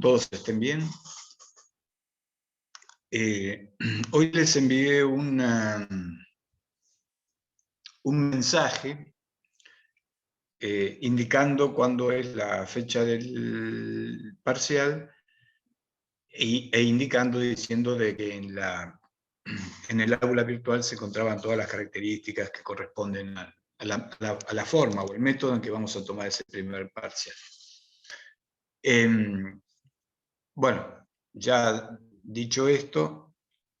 todos estén bien. Hoy les envié un mensaje indicando cuándo es la fecha del parcial e indicando, diciendo de que en el aula virtual se encontraban todas las características que corresponden a la forma o el método en que vamos a tomar ese primer parcial. Bueno, ya dicho esto,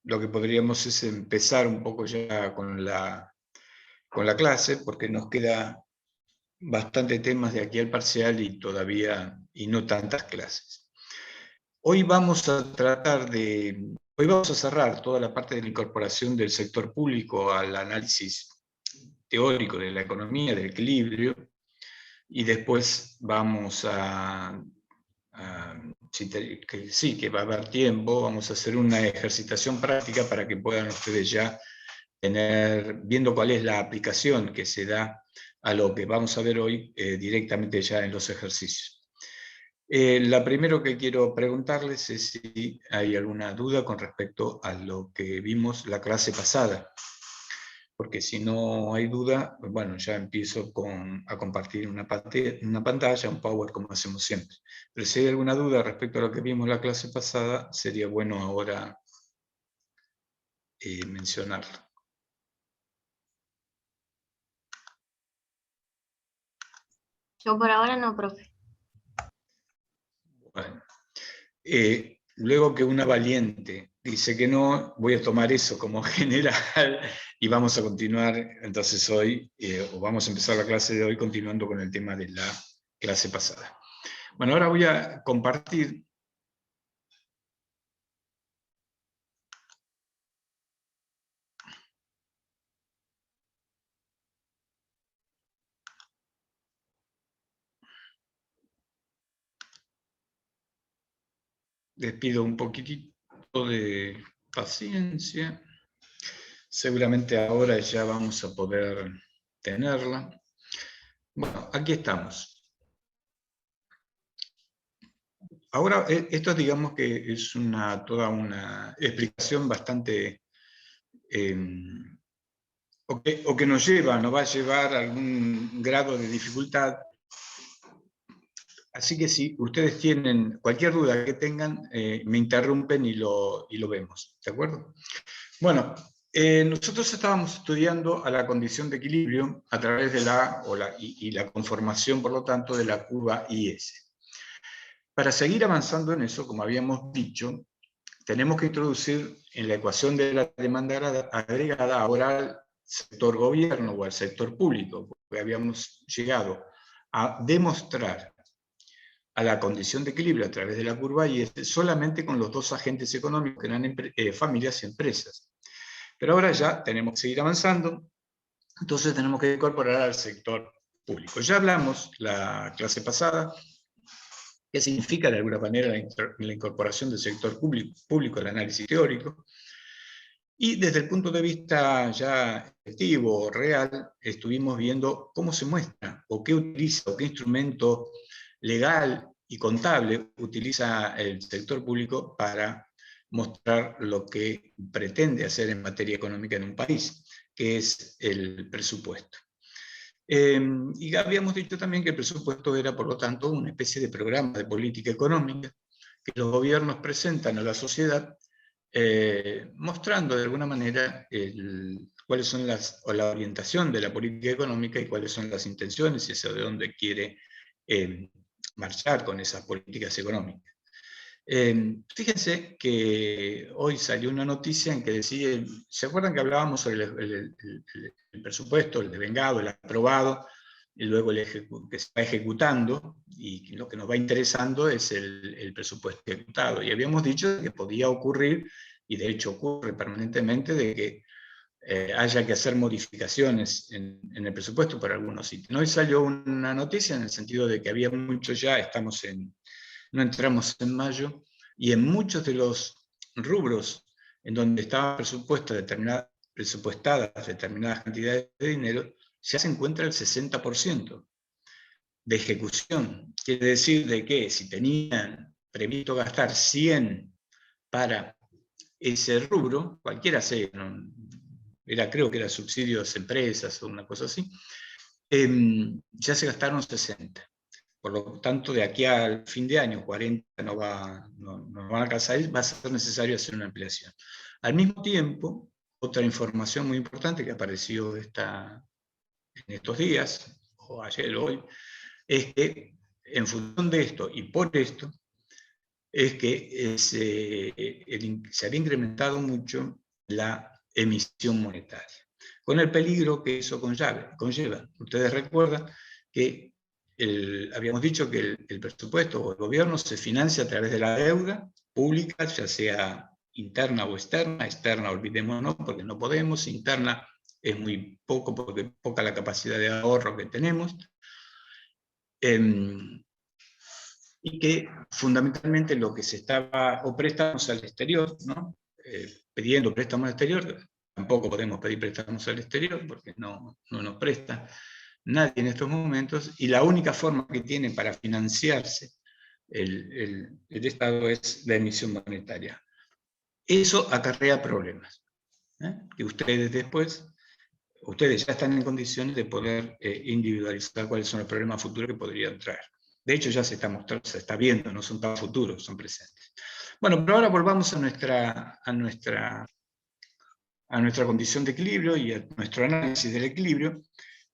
lo que podríamos es empezar un poco ya con la clase, porque nos queda bastante temas de aquí al parcial y todavía, y no tantas clases. Hoy vamos a cerrar toda la parte de la incorporación del sector público al análisis teórico de la economía, del equilibrio, y después vamos que va a haber tiempo, vamos a hacer una ejercitación práctica para que puedan ustedes ya viendo cuál es la aplicación que se da a lo que vamos a ver hoy directamente ya en los ejercicios. La primero que quiero preguntarles es si hay alguna duda con respecto a lo que vimos la clase pasada. Porque si no hay duda, pues bueno, ya empiezo a compartir una pantalla, un PowerPoint, como hacemos siempre. Pero si hay alguna duda respecto a lo que vimos la clase pasada, sería bueno ahora mencionarlo. Yo por ahora no, profe. Bueno, luego que una valiente dice que no, voy a tomar eso como general y vamos a continuar entonces hoy, o vamos a empezar la clase de hoy continuando con el tema de la clase pasada. Bueno, ahora voy a compartir les pido un poquitito de paciencia. Seguramente ahora ya vamos a poder tenerla. Bueno, aquí estamos. Ahora, esto digamos que es toda una explicación bastante, o que nos va a llevar a algún grado de dificultad. Así que si ustedes tienen cualquier duda que tengan, me interrumpen y lo vemos, ¿de acuerdo? Bueno, nosotros estábamos estudiando a la condición de equilibrio a través de la conformación, por lo tanto, de la curva IS. Para seguir avanzando en eso, como habíamos dicho, tenemos que introducir en la ecuación de la demanda agregada ahora al sector gobierno o al sector público, porque habíamos llegado a demostrar a la condición de equilibrio a través de la curva IS solamente con los dos agentes económicos, que eran familias y empresas. Pero ahora ya tenemos que seguir avanzando, entonces tenemos que incorporar al sector público. Ya hablamos la clase pasada qué significa de alguna manera la incorporación del sector público al análisis teórico, y desde el punto de vista ya efectivo, real, estuvimos viendo cómo se muestra, o qué utiliza, o qué instrumento legal y contable utiliza el sector público para mostrar lo que pretende hacer en materia económica en un país, que es el presupuesto. Y habíamos dicho también que el presupuesto era, por lo tanto, una especie de programa de política económica que los gobiernos presentan a la sociedad, mostrando de alguna manera cuáles son la orientación de la política económica y cuáles son las intenciones y hacia dónde quiere marchar con esas políticas económicas. Fíjense que hoy salió una noticia en que decía, ¿se acuerdan que hablábamos sobre el presupuesto, el devengado, el aprobado, y luego que se va ejecutando, y lo que nos va interesando es el presupuesto ejecutado? Y habíamos dicho que podía ocurrir, y de hecho ocurre permanentemente, de que haya que hacer modificaciones en el presupuesto para algunos sitios. Hoy salió una noticia en el sentido de que había mucho ya, no entramos en mayo, y en muchos de los rubros en donde estaban presupuestadas determinadas cantidades de dinero, ya se encuentra el 60% de ejecución. Quiere decir de que si tenían previsto gastar 100 para ese rubro, cualquiera sea, creo que era subsidios a empresas o una cosa así, ya se gastaron 60. Por lo tanto, de aquí al fin de año, 40 no van a alcanzar, va a ser necesario hacer una ampliación. Al mismo tiempo, otra información muy importante que apareció en estos días, o ayer o hoy, es que en función de esto y por esto, es que se había incrementado mucho la emisión monetaria, con el peligro que eso conlleva. Ustedes recuerdan que habíamos dicho que el presupuesto o el gobierno se financia a través de la deuda pública, ya sea interna o externa. Externa, olvidémonos, porque no podemos. Interna es muy poco, porque poca la capacidad de ahorro que tenemos. Y que fundamentalmente lo que se estaba, o préstamos al exterior, ¿no? Pidiendo préstamos al exterior, tampoco podemos pedir préstamos al exterior porque no nos presta nadie en estos momentos, y la única forma que tiene para financiarse el Estado es la emisión monetaria. Eso acarrea problemas, que ustedes ya están en condiciones de poder individualizar cuáles son los problemas futuros que podrían traer. De hecho, ya se está viendo, no son tan futuros, son presentes. Bueno, pero ahora volvamos a nuestra condición de equilibrio y a nuestro análisis del equilibrio,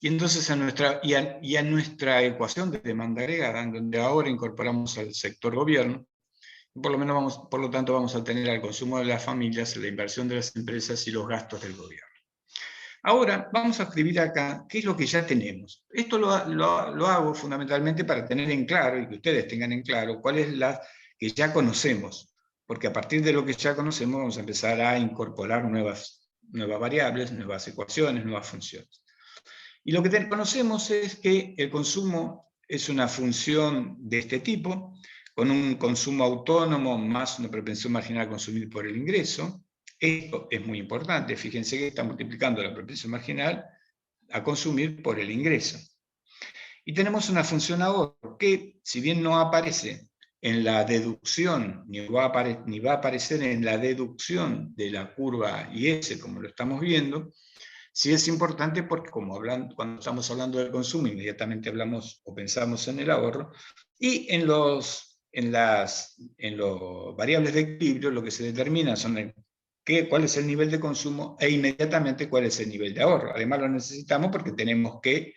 y entonces a nuestra ecuación de demanda agregada, en donde ahora incorporamos al sector gobierno. Por lo tanto vamos a tener al consumo de las familias, la inversión de las empresas y los gastos del gobierno. Ahora vamos a escribir acá qué es lo que ya tenemos. Esto lo hago fundamentalmente para tener en claro, y que ustedes tengan en claro, cuál es la que ya conocemos, porque a partir de lo que ya conocemos vamos a empezar a incorporar nuevas variables, nuevas ecuaciones, nuevas funciones. Y lo que conocemos es que el consumo es una función de este tipo, con un consumo autónomo más una propensión marginal a consumir por el ingreso. Esto es muy importante, fíjense que está multiplicando la propensión marginal a consumir por el ingreso. Y tenemos una función ahorro que, si bien no aparece en la deducción, ni va a aparecer en la deducción de la curva IS, como lo estamos viendo, sí es importante porque cuando estamos hablando del consumo, inmediatamente hablamos o pensamos en el ahorro, y en los variables de equilibrio lo que se determina son cuál es el nivel de consumo e inmediatamente cuál es el nivel de ahorro. Además lo necesitamos porque tenemos que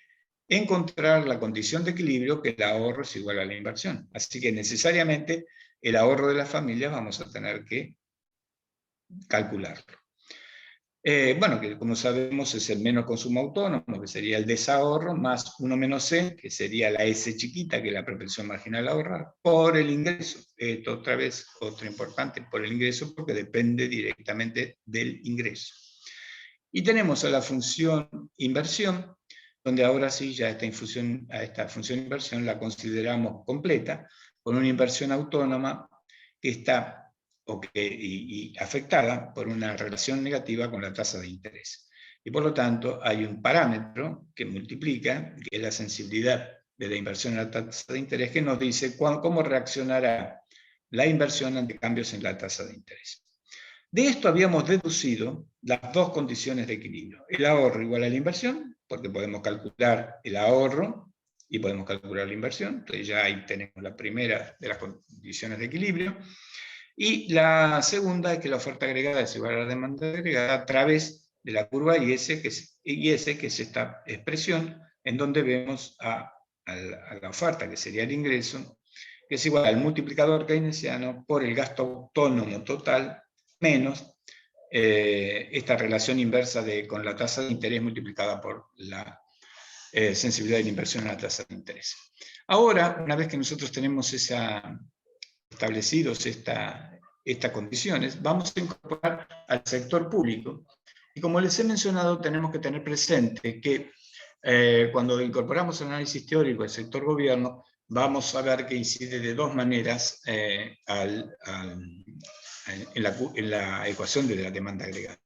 encontrar la condición de equilibrio, que el ahorro es igual a la inversión. Así que necesariamente el ahorro de las familias vamos a tener que calcularlo. Bueno, que como sabemos es el menos consumo autónomo, que sería el desahorro, más 1 menos C, que sería la S chiquita, que es la propensión marginal a ahorrar, por el ingreso. Esto otra vez, otra importante, por el ingreso, porque depende directamente del ingreso. Y tenemos a la función inversión, donde ahora sí ya esta función inversión la consideramos completa, con una inversión autónoma que está y afectada por una relación negativa con la tasa de interés. Y por lo tanto hay un parámetro que multiplica, que es la sensibilidad de la inversión a la tasa de interés, que nos dice cómo reaccionará la inversión ante cambios en la tasa de interés. De esto habíamos deducido las dos condiciones de equilibrio. El ahorro igual a la inversión, porque podemos calcular el ahorro y podemos calcular la inversión. Entonces ya ahí tenemos la primera de las condiciones de equilibrio. Y la segunda es que la oferta agregada es igual a la demanda agregada a través de la curva IS, que es esta expresión en donde vemos a la oferta, que sería el ingreso, que es igual al multiplicador keynesiano por el gasto autónomo total menos esta relación inversa con la tasa de interés multiplicada por la sensibilidad de la inversión a la tasa de interés. Ahora, una vez que nosotros tenemos establecidos estas condiciones, vamos a incorporar al sector público. Y como les he mencionado, tenemos que tener presente que cuando incorporamos el análisis teórico del sector gobierno, vamos a ver que incide de dos maneras en la ecuación de la demanda agregada.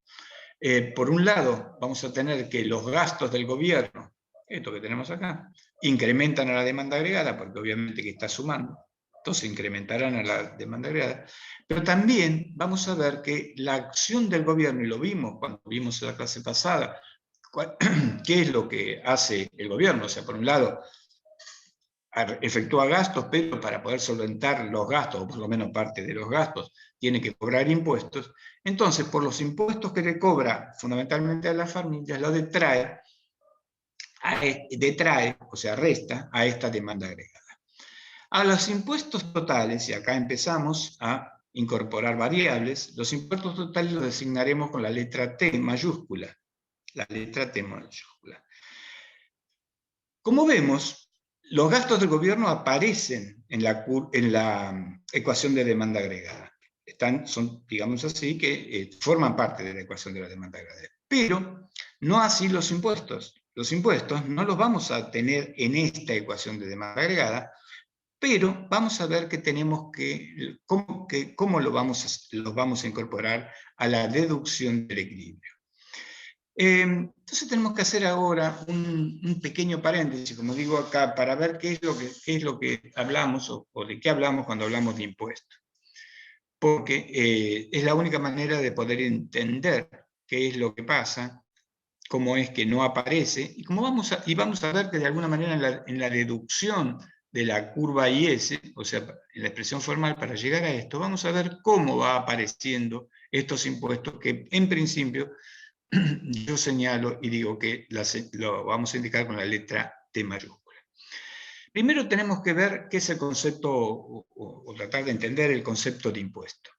Por un lado, vamos a tener que los gastos del gobierno, esto que tenemos acá, incrementan a la demanda agregada, porque obviamente que está sumando. entonces incrementarán a la demanda agregada, pero también vamos a ver que la acción del gobierno, y lo vimos cuando vimos en la clase pasada, qué es lo que hace el gobierno. O sea, por un lado, efectúa gastos, pero para poder solventar los gastos, o por lo menos parte de los gastos, tiene que cobrar impuestos. Entonces, por los impuestos que le cobra fundamentalmente a las familias, lo detrae, o sea, resta a esta demanda agregada. A los impuestos totales, y acá empezamos a incorporar variables, los impuestos totales los designaremos con la letra T mayúscula. La letra T mayúscula. Como vemos, los gastos del gobierno aparecen en la ecuación de demanda agregada. Son, digamos así, que forman parte de la ecuación de la demanda agregada. Pero no así los impuestos. Los impuestos no los vamos a tener en esta ecuación de demanda agregada, pero vamos a ver que tenemos cómo los vamos a incorporar a la deducción del equilibrio. Entonces tenemos que hacer ahora un pequeño paréntesis, como digo acá, para ver qué es lo que hablamos o de qué hablamos cuando hablamos de impuestos. Porque es la única manera de poder entender qué es lo que pasa, cómo es que no aparece, y vamos a ver que de alguna manera en la deducción de la curva IS, o sea, en la expresión formal para llegar a esto, vamos a ver cómo va apareciendo estos impuestos que en principio yo señalo y digo que lo vamos a indicar con la letra T mayúscula. Primero tenemos que ver qué es el concepto, o tratar de entender el concepto de impuesto.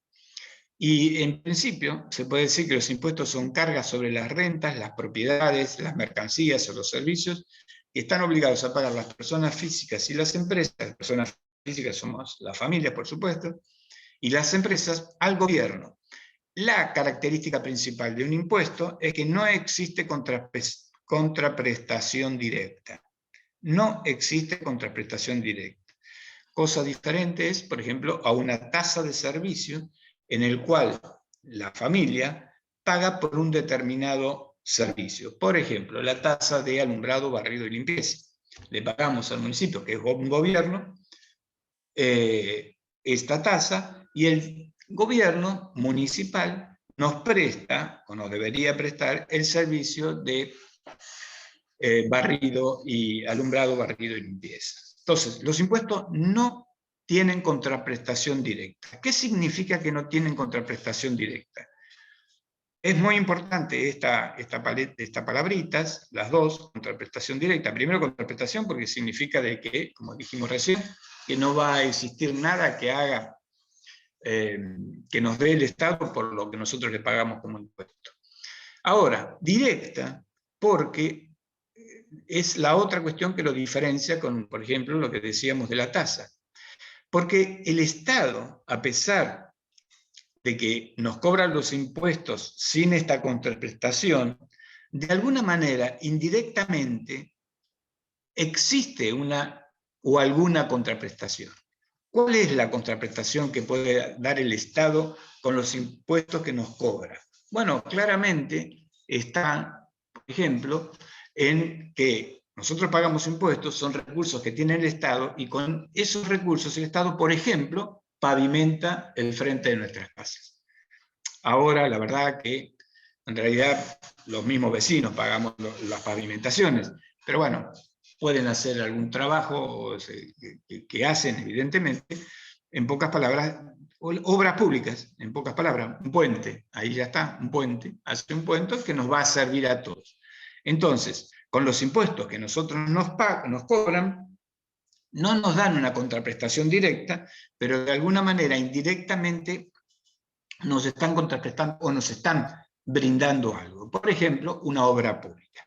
Y en principio se puede decir que los impuestos son cargas sobre las rentas, las propiedades, las mercancías o los servicios que están obligados a pagar las personas físicas y las empresas. Las personas físicas somos las familias, por supuesto, y las empresas al gobierno. La característica principal de un impuesto es que no existe contraprestación directa. No existe contraprestación directa. Cosa diferente es, por ejemplo, a una tasa de servicio en el cual la familia paga por un determinado servicio. Por ejemplo, la tasa de alumbrado, barrido y limpieza. Le pagamos al municipio, que es un gobierno, esta tasa, y el gobierno municipal nos presta, o nos debería prestar, el servicio de alumbrado, barrido y limpieza. Entonces, los impuestos no tienen contraprestación directa. ¿Qué significa que no tienen contraprestación directa? Es muy importante esta palabritas, las dos, contraprestación directa. Primero, contraprestación porque significa de que, como dijimos recién, que no va a existir nada que haga que nos dé el Estado por lo que nosotros le pagamos como impuesto. Ahora, directa, porque es la otra cuestión que lo diferencia con, por ejemplo, lo que decíamos de la tasa. Porque el Estado, a pesar de que nos cobran los impuestos sin esta contraprestación, de alguna manera, indirectamente, existe una o alguna contraprestación. ¿Cuál es la contraprestación que puede dar el Estado con los impuestos que nos cobra? Bueno, claramente está, por ejemplo, en que nosotros pagamos impuestos, son recursos que tiene el Estado, y con esos recursos el Estado, por ejemplo, pavimenta el frente de nuestras casas. Ahora, la verdad que en realidad los mismos vecinos pagamos las pavimentaciones, pero bueno, pueden hacer algún trabajo que hacen, evidentemente, en pocas palabras, obras públicas, en pocas palabras, un puente, ahí ya está, un puente, hace un puente que nos va a servir a todos. Entonces, con los impuestos que nosotros nos cobran, no nos dan una contraprestación directa, pero de alguna manera, indirectamente, nos están contraprestando o nos están brindando algo. Por ejemplo, una obra pública.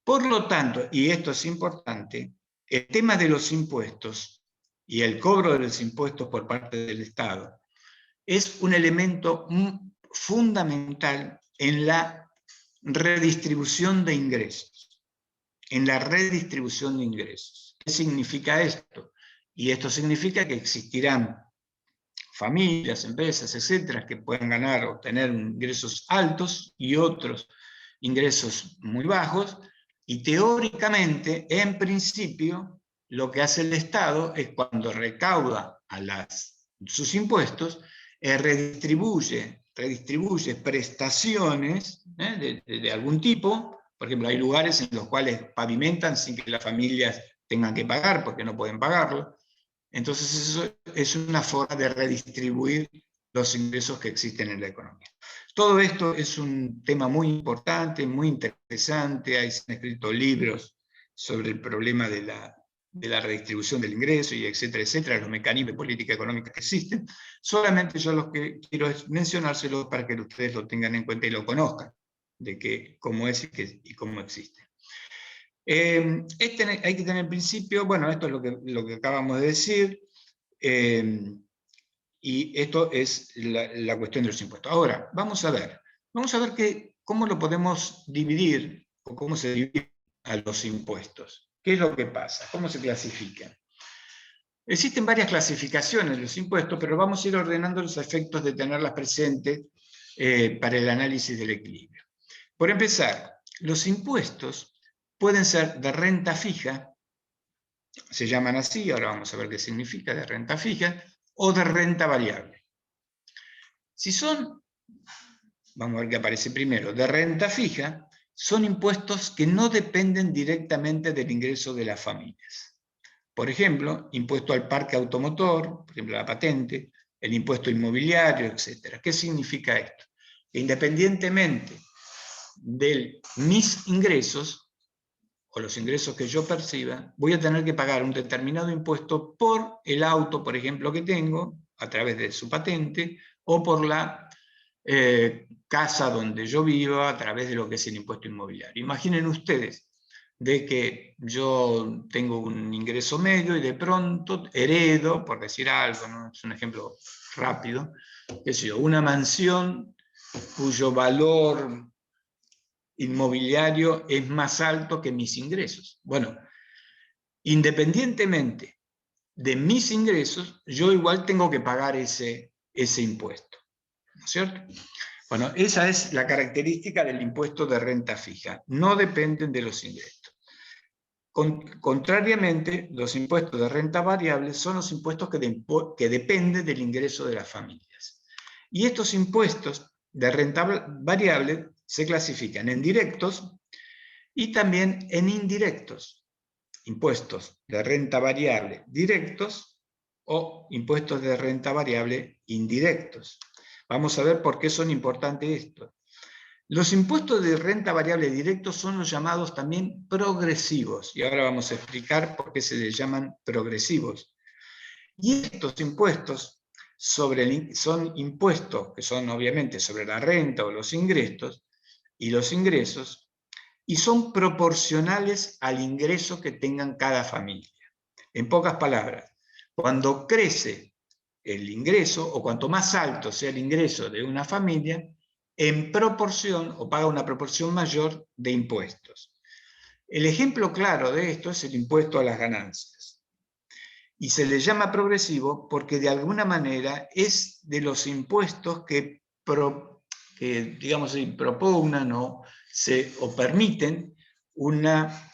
Por lo tanto, y esto es importante, el tema de los impuestos y el cobro de los impuestos por parte del Estado es un elemento fundamental en la redistribución de ingresos. En la redistribución de ingresos. ¿Qué significa esto? Y esto significa que existirán familias, empresas, etcétera, que puedan ganar o tener ingresos altos y otros ingresos muy bajos, y teóricamente, en principio, lo que hace el Estado es, cuando recauda sus impuestos, redistribuye prestaciones de algún tipo. Por ejemplo, hay lugares en los cuales pavimentan sin que las familias tengan que pagar, porque no pueden pagarlo. Entonces eso es una forma de redistribuir los ingresos que existen en la economía. Todo esto es un tema muy importante, muy interesante. Se han escrito libros sobre el problema de la redistribución del ingreso, y etcétera, etcétera, los mecanismos de política económica que existen. Solamente yo lo que quiero es mencionárselo para que ustedes lo tengan en cuenta y lo conozcan, de cómo es y cómo existe. Hay que tener en principio, bueno, esto es lo que acabamos de decir, y esto es la cuestión de los impuestos. Ahora, vamos a ver cómo lo podemos dividir, o cómo se dividen a los impuestos. ¿Qué es lo que pasa? ¿Cómo se clasifican? Existen varias clasificaciones de los impuestos, pero vamos a ir ordenando los efectos de tenerlas presentes para el análisis del equilibrio. Por empezar, los impuestos pueden ser de renta fija, se llaman así, ahora vamos a ver qué significa de renta fija, o de renta variable. Si son, vamos a ver qué aparece primero, de renta fija, son impuestos que no dependen directamente del ingreso de las familias. Por ejemplo, impuesto al parque automotor, por ejemplo la patente, el impuesto inmobiliario, etc. ¿Qué significa esto? Que independientemente de mis ingresos, o los ingresos que yo perciba, voy a tener que pagar un determinado impuesto por el auto, por ejemplo, que tengo, a través de su patente, o por la casa donde yo vivo, a través de lo que es el impuesto inmobiliario. Imaginen ustedes de que yo tengo un ingreso medio y de pronto heredo, por decir algo, ¿no? Es un ejemplo rápido, qué sé yo, una mansión cuyo valor inmobiliario es más alto que mis ingresos. Bueno, independientemente de mis ingresos, yo igual tengo que pagar ese impuesto, ¿no es cierto? Bueno, esa es la característica del impuesto de renta fija, no dependen de los ingresos. Contrariamente, los impuestos de renta variable son los impuestos que dependen del ingreso de las familias. Y estos impuestos de renta variable se clasifican en directos y también en indirectos. Impuestos de renta variable directos o impuestos de renta variable indirectos. Vamos a ver por qué son importantes estos. Los impuestos de renta variable directos son los llamados también progresivos, y ahora vamos a explicar por qué se les llaman progresivos. Y estos impuestos son impuestos que son obviamente sobre la renta o los ingresos, y son proporcionales al ingreso que tengan cada familia. En pocas palabras, cuando crece el ingreso, o cuanto más alto sea el ingreso de una familia, en proporción, o paga una proporción mayor de impuestos. El ejemplo claro de esto es el impuesto a las ganancias. Y se le llama progresivo porque de alguna manera es de los impuestos que digamos, propugnan o permiten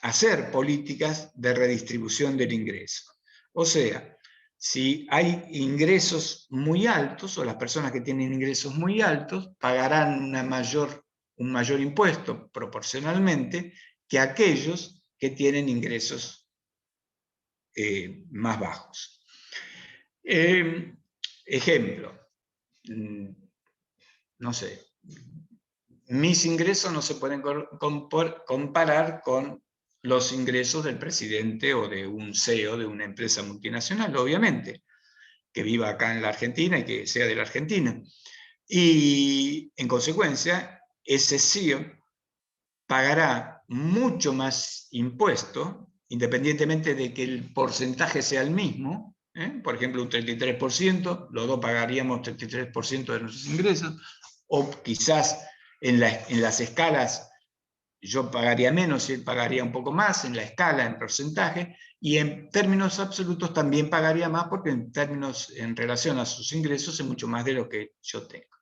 hacer políticas de redistribución del ingreso. O sea, si hay ingresos muy altos, o las personas que tienen ingresos muy altos, pagarán un mayor impuesto proporcionalmente que aquellos que tienen ingresos más bajos. Ejemplo, no sé, mis ingresos no se pueden comparar con los ingresos del presidente o de un CEO de una empresa multinacional, obviamente, que viva acá en la Argentina y que sea de la Argentina. Y en consecuencia, ese CEO pagará mucho más impuesto, independientemente de que el porcentaje sea el mismo. Por ejemplo, un 33%, los dos pagaríamos 33% de nuestros ingresos, o quizás en las escalas yo pagaría menos y él pagaría un poco más en la escala, en porcentaje, y en términos absolutos también pagaría más, porque en relación a sus ingresos es mucho más de lo que yo tengo.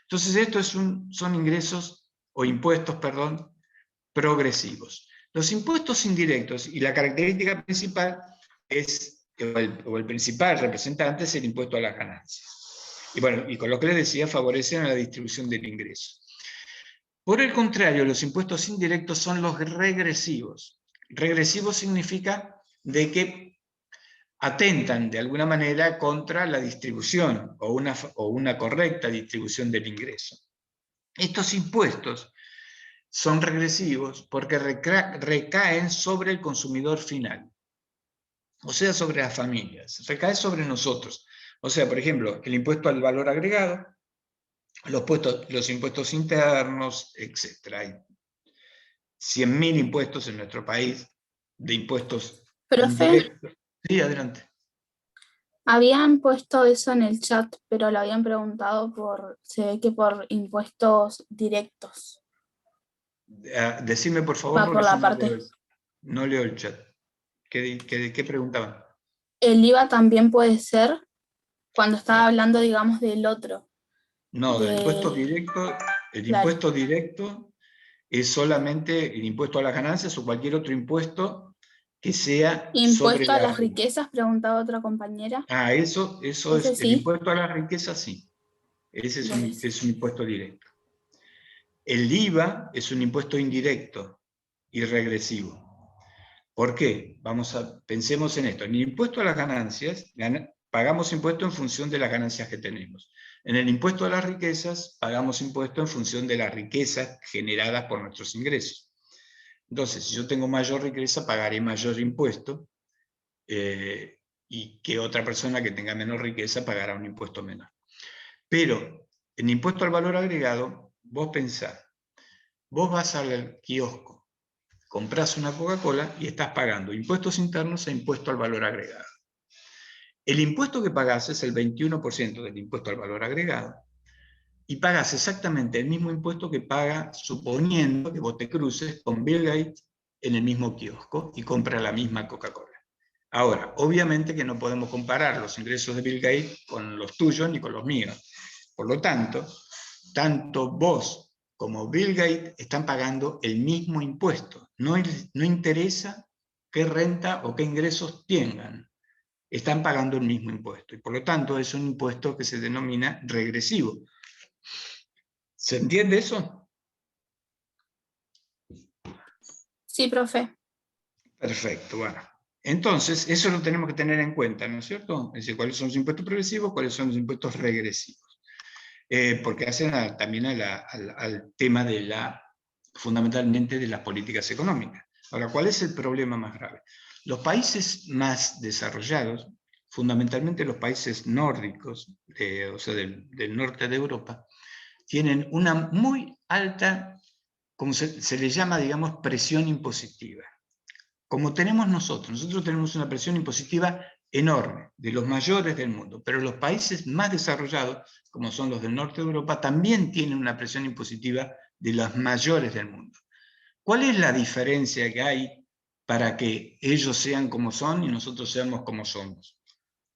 Entonces estos son ingresos, o impuestos, perdón, progresivos. Los impuestos indirectos, y la característica principal, o el principal representante es el impuesto a las ganancias. Y bueno, y con lo que les decía, favorecen a la distribución del ingreso. Por el contrario, los impuestos indirectos son los regresivos. Regresivo significa de que atentan de alguna manera contra la distribución o una correcta distribución del ingreso. Estos impuestos son regresivos porque recaen sobre el consumidor final, o sea, sobre las familias, recae sobre nosotros. O sea, por ejemplo, el impuesto al valor agregado, los impuestos internos, etc. Hay 100.000 impuestos en nuestro país, de impuestos Profe, indirectos. Sí, adelante. habían puesto eso en el chat, pero lo habían preguntado se ve que por impuestos directos. Decime por favor, Va porque por la yo parte. no leo el chat. ¿Qué preguntaban? El IVA también puede ser cuando estaba hablando, digamos, del otro. No, del impuesto directo, el impuesto directo es solamente el impuesto a las ganancias o cualquier otro impuesto que sea sobre Impuesto a la las renta. riquezas, preguntaba otra compañera. Eso es ¿Ese el sí? impuesto a la riqueza, sí. Ese es un impuesto directo. El IVA es un impuesto indirecto y regresivo. ¿Por qué? Pensemos en esto. En el impuesto a las ganancias, pagamos impuesto en función de las ganancias que tenemos. En el impuesto a las riquezas, pagamos impuesto en función de las riquezas generadas por nuestros ingresos. Entonces, si yo tengo mayor riqueza, pagaré mayor impuesto, y que otra persona que tenga menor riqueza pagará un impuesto menor. Pero en impuesto al valor agregado, vos pensás, vos vas al kiosco, compras una Coca-Cola y estás pagando impuestos internos e impuesto al valor agregado. El impuesto que pagás es el 21% del impuesto al valor agregado, y pagás exactamente el mismo impuesto que paga, suponiendo que vos te cruces con Bill Gates en el mismo kiosco y compras la misma Coca-Cola. Ahora, obviamente que no podemos comparar los ingresos de Bill Gates con los tuyos ni con los míos. Por lo tanto, tanto vos como Bill Gates están pagando el mismo impuesto. No interesa qué renta o qué ingresos tengan. Están pagando el mismo impuesto. Y por lo tanto es un impuesto que se denomina regresivo. ¿Se entiende eso? Sí, profe. Perfecto, bueno. Entonces, eso lo tenemos que tener en cuenta, ¿no es cierto? Es decir, cuáles son los impuestos progresivos, cuáles son los impuestos regresivos. Porque hacen también al tema fundamentalmente de las políticas económicas. Ahora, ¿cuál es el problema más grave? Los países más desarrollados, fundamentalmente los países nórdicos, o sea, del norte de Europa, tienen una muy alta, como se le llama, digamos, presión impositiva. Como tenemos nosotros tenemos una presión impositiva enorme, de los mayores del mundo, pero los países más desarrollados, como son los del norte de Europa, también tienen una presión impositiva de los mayores del mundo. ¿Cuál es la diferencia que hay para que ellos sean como son y nosotros seamos como somos?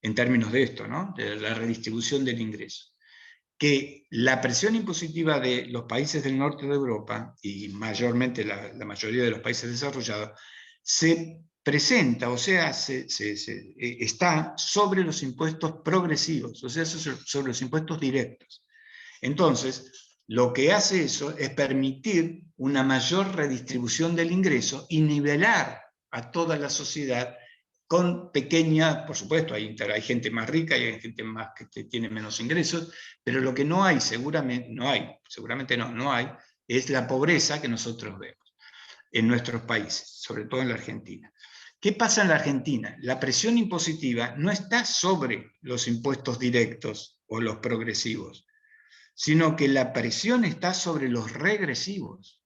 En términos de esto, ¿no? De la redistribución del ingreso. Que la presión impositiva de los países del norte de Europa, y mayormente la mayoría de los países desarrollados, se presenta, o sea, está sobre los impuestos progresivos, o sea, sobre los impuestos directos. Entonces, lo que hace eso es permitir una mayor redistribución del ingreso y nivelar a toda la sociedad con pequeña, por supuesto, hay gente más rica y hay gente más que tiene menos ingresos, pero lo que no hay, seguramente no hay, es la pobreza que nosotros vemos en nuestros países, sobre todo en la Argentina. ¿Qué pasa en la Argentina? La presión impositiva no está sobre los impuestos directos o los progresivos, sino que la presión está sobre los regresivos.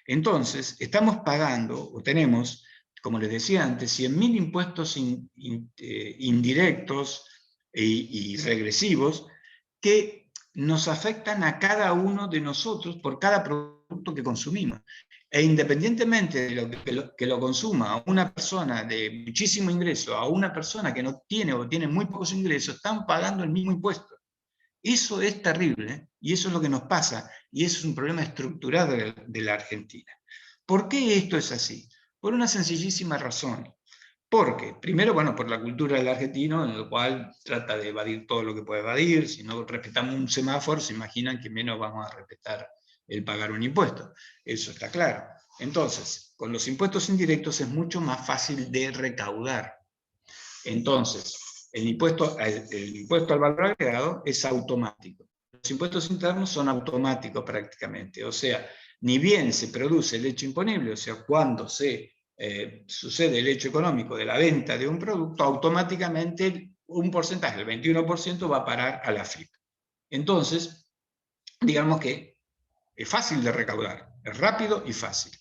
Entonces, estamos pagando, o tenemos, como les decía antes, 100.000 impuestos indirectos y regresivos que nos afectan a cada uno de nosotros por cada producto que consumimos. E independientemente de que lo consuma una persona de muchísimo ingreso a una persona que no tiene o tiene muy pocos ingresos, están pagando el mismo impuesto. Eso es terrible, y eso es lo que nos pasa, y eso es un problema estructural de la Argentina. ¿Por qué esto es así? Por una sencillísima razón. ¿Por qué? Primero, bueno, por la cultura del argentino, en el cual trata de evadir todo lo que puede evadir. Si no respetamos un semáforo, se imaginan que menos vamos a respetar el pagar un impuesto. Eso está claro. Entonces, con los impuestos indirectos es mucho más fácil de recaudar. Entonces, el impuesto al valor agregado es automático. Los impuestos internos son automáticos prácticamente. O sea, ni bien se produce el hecho imponible, o sea, cuando se sucede el hecho económico de la venta de un producto, automáticamente un porcentaje, el 21%, va a parar a la AFIP. Entonces, digamos que es fácil de recaudar, es rápido y fácil.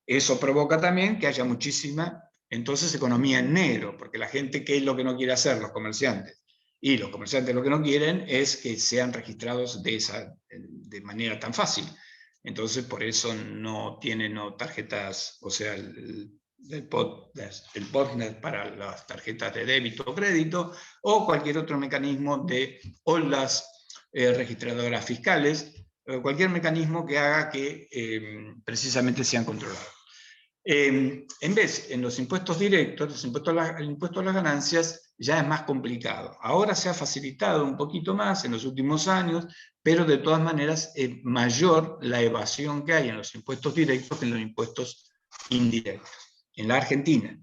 Eso provoca también que haya muchísima, entonces, economía en negro, porque la gente, ¿qué es lo que no quiere hacer? Los comerciantes. Y los comerciantes lo que no quieren es que sean registrados de manera tan fácil. Entonces, por eso no tienen tarjetas, o sea, el POTNET para las tarjetas de débito o crédito, o cualquier otro mecanismo o las registradoras fiscales, cualquier mecanismo que haga que precisamente sean controlados. En vez, en los impuestos directos, el impuesto a las ganancias ya es más complicado. Ahora se ha facilitado un poquito más en los últimos años, pero de todas maneras es mayor la evasión que hay en los impuestos directos que en los impuestos indirectos, en la Argentina.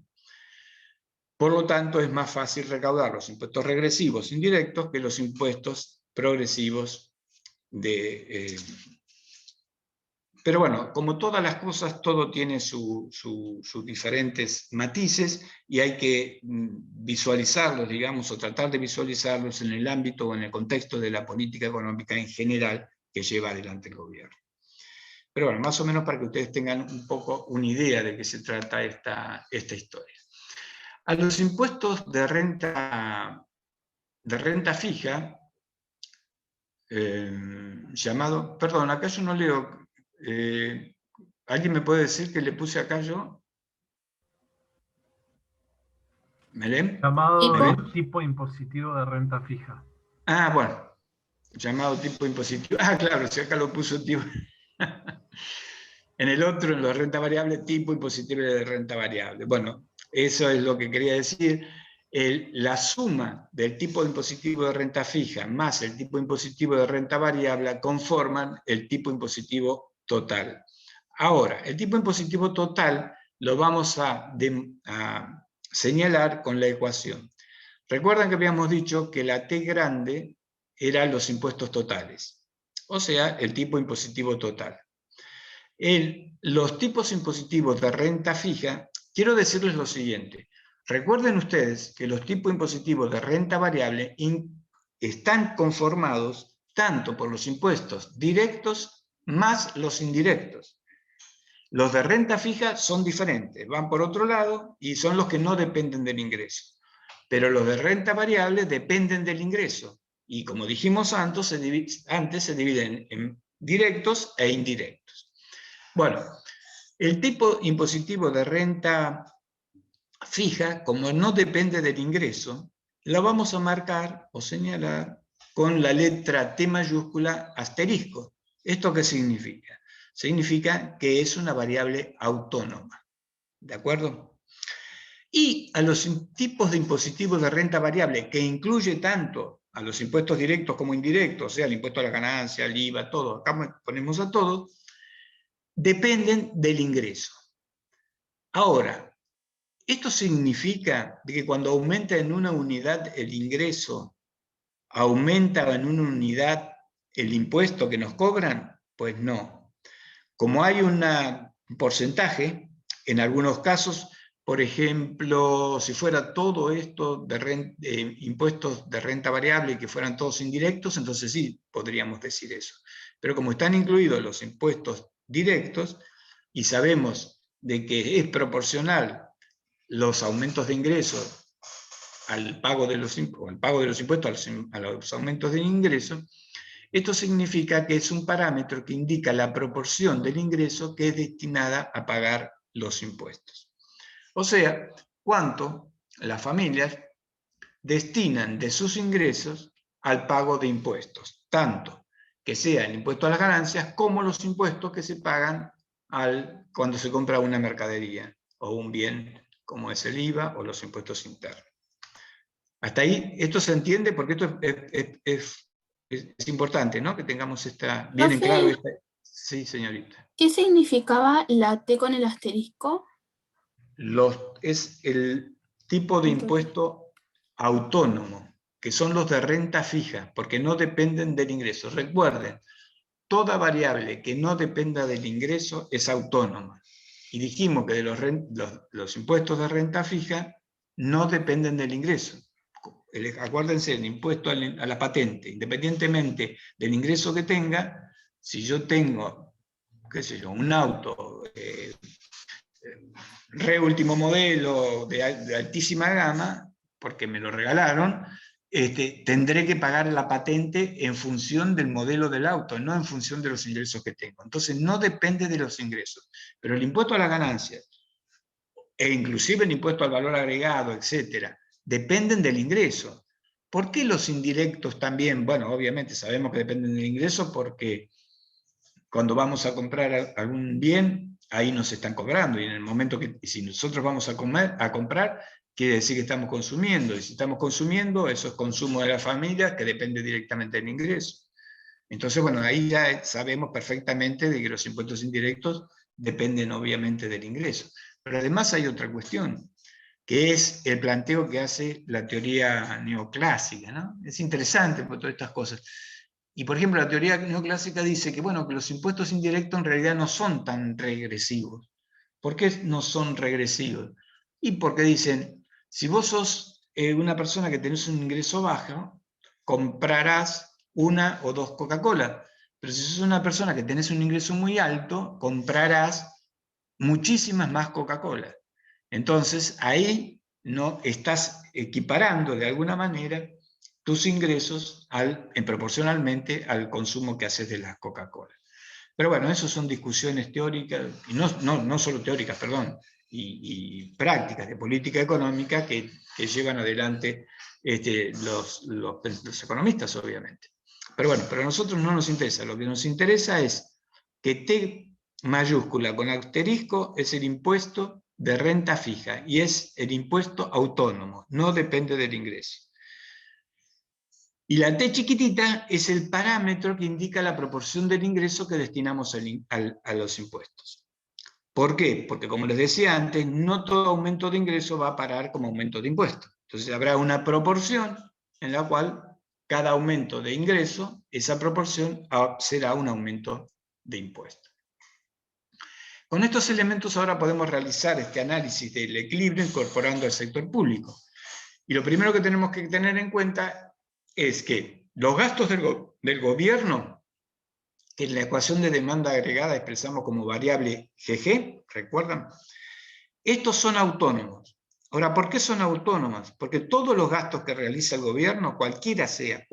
Por lo tanto, es más fácil recaudar los impuestos regresivos indirectos que los impuestos progresivos pero bueno, como todas las cosas, todo tiene sus diferentes matices y hay que visualizarlos, digamos, o tratar de visualizarlos en el ámbito o en el contexto de la política económica en general que lleva adelante el gobierno. Pero bueno, más o menos para que ustedes tengan un poco una idea de qué se trata esta historia. A los impuestos de renta fija, llamado, perdón, acá yo no leo. ¿Alguien me puede decir qué le puse acá yo? ¿Me leen? Llamado tipo impositivo de renta fija. Ah, bueno, llamado tipo impositivo. Ah, claro, si acá lo puso tipo. En el otro, en la renta variable, tipo impositivo de renta variable. Bueno, eso es lo que quería decir. La suma del tipo impositivo de renta fija más el tipo impositivo de renta variable conforman el tipo impositivo total. Ahora, el tipo impositivo total lo vamos a señalar con la ecuación. Recuerdan que habíamos dicho que la T grande eran los impuestos totales, o sea, el tipo impositivo total. Los tipos impositivos de renta fija, quiero decirles lo siguiente. Recuerden ustedes que los tipos impositivos de renta variable están conformados tanto por los impuestos directos más los indirectos. Los de renta fija son diferentes, van por otro lado y son los que no dependen del ingreso. Pero los de renta variable dependen del ingreso. Y como dijimos antes, se dividen en directos e indirectos. Bueno, el tipo impositivo de renta fija, como no depende del ingreso, la vamos a marcar o señalar con la letra T mayúscula asterisco. ¿Esto qué significa? Significa que es una variable autónoma. ¿De acuerdo? Y a los tipos de impositivos de renta variable, que incluye tanto a los impuestos directos como indirectos, o sea, el impuesto a la ganancia, el IVA, todo, acá ponemos a todo, dependen del ingreso. Ahora, esto significa que cuando aumenta en una unidad el ingreso, ¿aumenta en una unidad el impuesto que nos cobran? Pues no. Como hay un porcentaje, en algunos casos, por ejemplo, si fuera todo esto de impuestos de renta variable y que fueran todos indirectos, entonces sí podríamos decir eso. Pero como están incluidos los impuestos directos y sabemos de que es proporcional los aumentos de ingresos al pago de los impuestos a los aumentos de ingresos, esto significa que es un parámetro que indica la proporción del ingreso que es destinada a pagar los impuestos. O sea, cuánto las familias destinan de sus ingresos al pago de impuestos, tanto que sea el impuesto a las ganancias como los impuestos que se pagan cuando se compra una mercadería o un bien como es el IVA o los impuestos internos. Hasta ahí, esto se entiende porque esto es importante, ¿no? Que tengamos bien en claro esta. Sí, señorita. ¿Qué significaba la T con el asterisco? Es el tipo de impuesto autónomo, que son los de renta fija, porque no dependen del ingreso. Recuerden, toda variable que no dependa del ingreso es autónoma. Y dijimos que de los impuestos de renta fija no dependen del ingreso. Acuérdense, el impuesto a la patente, independientemente del ingreso que tenga, si yo tengo, qué sé yo, un auto último modelo de altísima gama, porque me lo regalaron, tendré que pagar la patente en función del modelo del auto, no en función de los ingresos que tengo. Entonces no depende de los ingresos. Pero el impuesto a las ganancias, e inclusive el impuesto al valor agregado, etcétera, dependen del ingreso. ¿Por qué los indirectos también? Bueno, obviamente sabemos que dependen del ingreso porque cuando vamos a comprar algún bien, ahí nos están cobrando, y en el momento que, si nosotros vamos a comprar, quiere decir que estamos consumiendo, y si estamos consumiendo, eso es consumo de la familia, que depende directamente del ingreso. Entonces, bueno, ahí ya sabemos perfectamente de que los impuestos indirectos dependen obviamente del ingreso. Pero además hay otra cuestión, que es el planteo que hace la teoría neoclásica, ¿no? Es interesante por todas estas cosas. Y por ejemplo, la teoría neoclásica dice que, bueno, que los impuestos indirectos en realidad no son tan regresivos. ¿Por qué no son regresivos? Y porque dicen, si vos sos una persona que tenés un ingreso bajo, comprarás una o dos Coca-Cola. Pero si sos una persona que tenés un ingreso muy alto, comprarás muchísimas más Coca-Cola. Entonces, ahí no estás equiparando de alguna manera tus ingresos proporcionalmente al consumo que haces de las Coca-Cola. Pero bueno, eso son discusiones teóricas, y no solo teóricas, perdón, y prácticas de política económica que llevan adelante los economistas, obviamente. Pero bueno, pero a nosotros no nos interesa. Lo que nos interesa es que T mayúscula con asterisco es el impuesto de renta fija, y es el impuesto autónomo, no depende del ingreso. Y la T chiquitita es el parámetro que indica la proporción del ingreso que destinamos a los impuestos. ¿Por qué? Porque, como les decía antes, no todo aumento de ingreso va a parar como aumento de impuestos. Entonces habrá una proporción en la cual cada aumento de ingreso, esa proporción será un aumento de impuestos. Con estos elementos ahora podemos realizar este análisis del equilibrio incorporando al sector público. Y lo primero que tenemos que tener en cuenta es que los gastos del gobierno, que en la ecuación de demanda agregada expresamos como variable GG, ¿recuerdan? Estos son autónomos. Ahora, ¿por qué son autónomos? Porque todos los gastos que realiza el gobierno, cualquiera sea,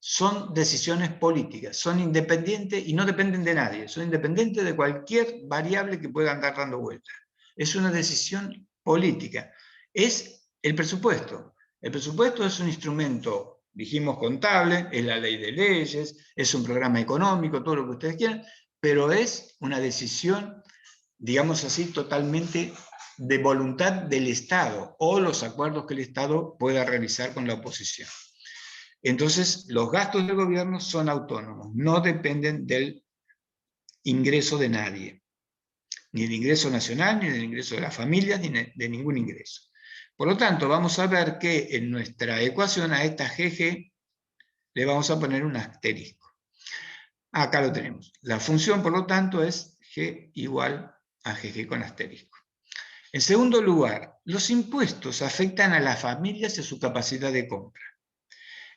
son decisiones políticas, son independientes y no dependen de nadie, son independientes de cualquier variable que pueda andar dando vueltas. Es una decisión política. Es el presupuesto. El presupuesto es un instrumento, dijimos, contable, es la ley de leyes, es un programa económico, todo lo que ustedes quieran, pero es una decisión, digamos así, totalmente de voluntad del Estado, o los acuerdos que el Estado pueda realizar con la oposición. Entonces, los gastos del gobierno son autónomos, no dependen del ingreso de nadie, ni del ingreso nacional, ni del ingreso de las familias, ni de ningún ingreso. Por lo tanto, vamos a ver que en nuestra ecuación a esta GG le vamos a poner un asterisco. Acá lo tenemos. La función, por lo tanto, es G igual a GG con asterisco. En segundo lugar, los impuestos afectan a las familias y a su capacidad de compra.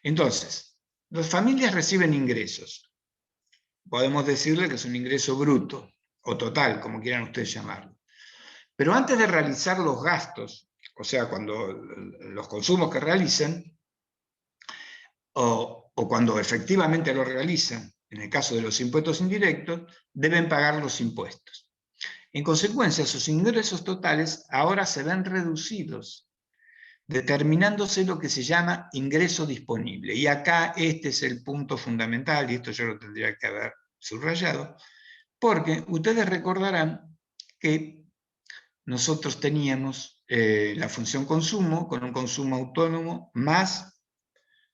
Entonces, las familias reciben ingresos. Podemos decirle que es un ingreso bruto, o total, como quieran ustedes llamarlo. Pero antes de realizar los gastos, o sea, cuando los consumos que realizan, o cuando efectivamente lo realizan, en el caso de los impuestos indirectos, deben pagar los impuestos. En consecuencia, sus ingresos totales ahora se ven reducidos, determinándose lo que se llama ingreso disponible. Y acá este es el punto fundamental, y esto yo lo tendría que haber subrayado, porque ustedes recordarán que nosotros teníamos la función consumo, con un consumo autónomo, más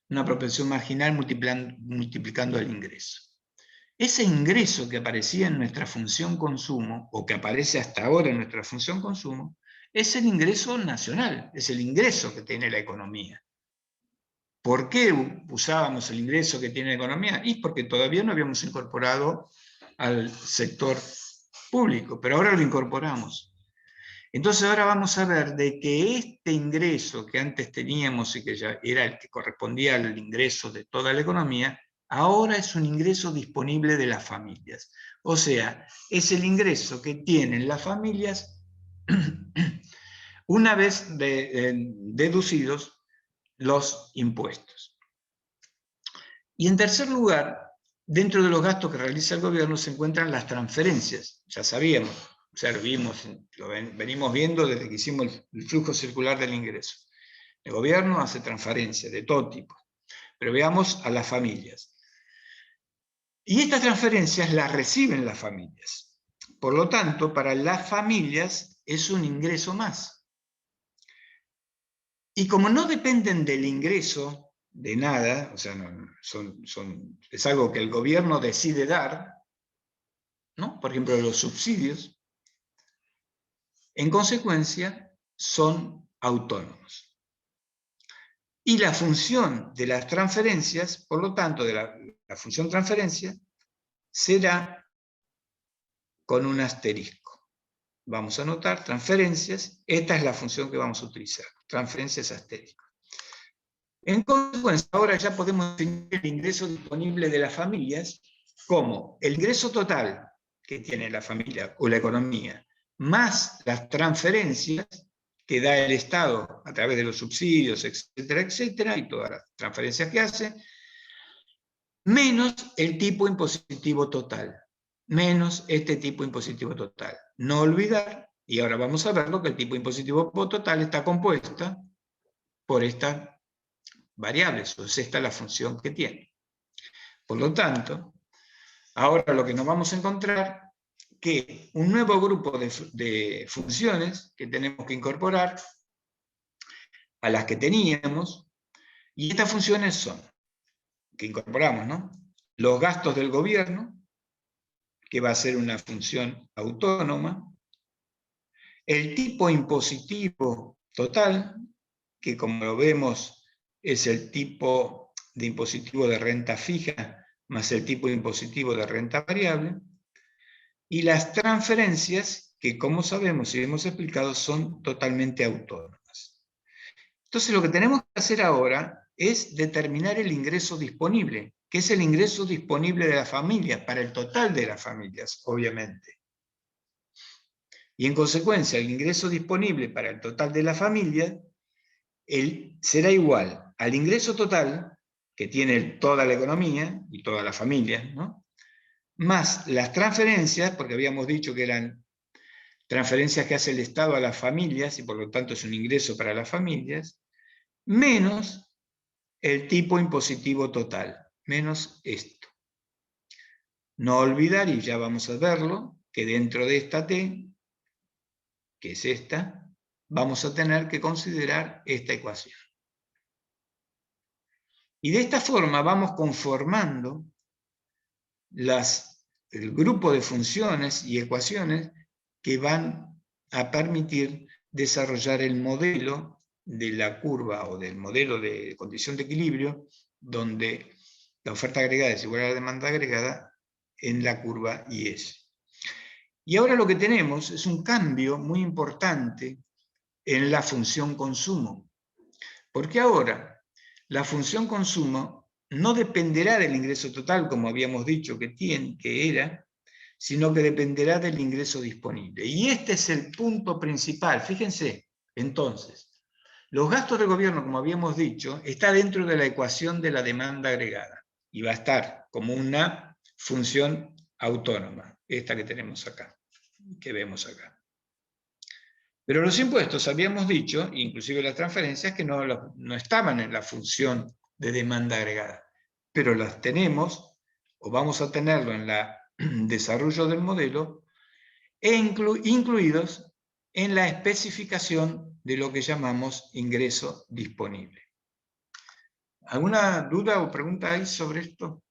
una propensión marginal multiplicando el ingreso. Ese ingreso que aparecía en nuestra función consumo, o que aparece hasta ahora en nuestra función consumo, es el ingreso nacional, es el ingreso que tiene la economía. ¿Por qué usábamos el ingreso que tiene la economía? Y porque todavía no habíamos incorporado al sector público, pero ahora lo incorporamos. Entonces ahora vamos a ver de que este ingreso que antes teníamos y que ya era el que correspondía al ingreso de toda la economía, ahora es un ingreso disponible de las familias. O sea, es el ingreso que tienen las familias una vez deducidos los impuestos. Y en tercer lugar, dentro de los gastos que realiza el gobierno se encuentran las transferencias. Ya sabíamos, lo venimos viendo desde que hicimos el flujo circular del ingreso. El gobierno hace transferencias de todo tipo, pero veamos a las familias. Y estas transferencias las reciben las familias. Por lo tanto, para las familias es un ingreso más. Y como no dependen del ingreso de nada, o sea, es algo que el gobierno decide dar, ¿no? Por ejemplo, los subsidios, en consecuencia, son autónomos. Y la función de las transferencias, por lo tanto, de la función transferencia, será con un asterisco. Vamos a anotar transferencias, esta es la función que vamos a utilizar, transferencias asterisco. En consecuencia, ahora ya podemos definir el ingreso disponible de las familias como el ingreso total que tiene la familia o la economía, más las transferencias que da el Estado a través de los subsidios, etcétera, etcétera, y todas las transferencias que hace, menos el tipo impositivo total, menos este tipo impositivo total. No olvidar, y ahora vamos a verlo, que el tipo impositivo total está compuesta por estas variables, o sea, esta es la función que tiene. Por lo tanto, ahora lo que nos vamos a encontrar que un nuevo grupo de funciones que tenemos que incorporar a las que teníamos, y estas funciones son, que incorporamos, ¿no? Los gastos del gobierno, que va a ser una función autónoma, el tipo impositivo total, que como lo vemos es el tipo de impositivo de renta fija más el tipo impositivo de renta variable, y las transferencias, que como sabemos y hemos explicado, son totalmente autónomas. Entonces lo que tenemos que hacer ahora es determinar el ingreso disponible, que es el ingreso disponible de la familia, para el total de las familias, obviamente. Y en consecuencia, el ingreso disponible para el total de la familia será igual al ingreso total que tiene toda la economía y todas las familias, ¿no? Más las transferencias, porque habíamos dicho que eran transferencias que hace el Estado a las familias, y por lo tanto es un ingreso para las familias, menos el tipo impositivo total, menos esto. No olvidar, y ya vamos a verlo, que dentro de esta T, que es esta, vamos a tener que considerar esta ecuación. Y de esta forma vamos conformando el grupo de funciones y ecuaciones que van a permitir desarrollar el modelo de la curva o del modelo de condición de equilibrio, donde la oferta agregada es igual a la demanda agregada en la curva IS. Y ahora lo que tenemos es un cambio muy importante en la función consumo, porque ahora la función consumo no dependerá del ingreso total, como habíamos dicho que era, sino que dependerá del ingreso disponible. Y este es el punto principal. Fíjense, entonces, los gastos del gobierno, como habíamos dicho, está dentro de la ecuación de la demanda agregada, y va a estar como una función autónoma, esta que tenemos acá, que vemos acá. Pero los impuestos, habíamos dicho, inclusive las transferencias, que no estaban en la función de demanda agregada, pero las tenemos, o vamos a tenerlo en el desarrollo del modelo, incluidos en la especificación de lo que llamamos ingreso disponible. ¿Alguna duda o pregunta hay sobre esto?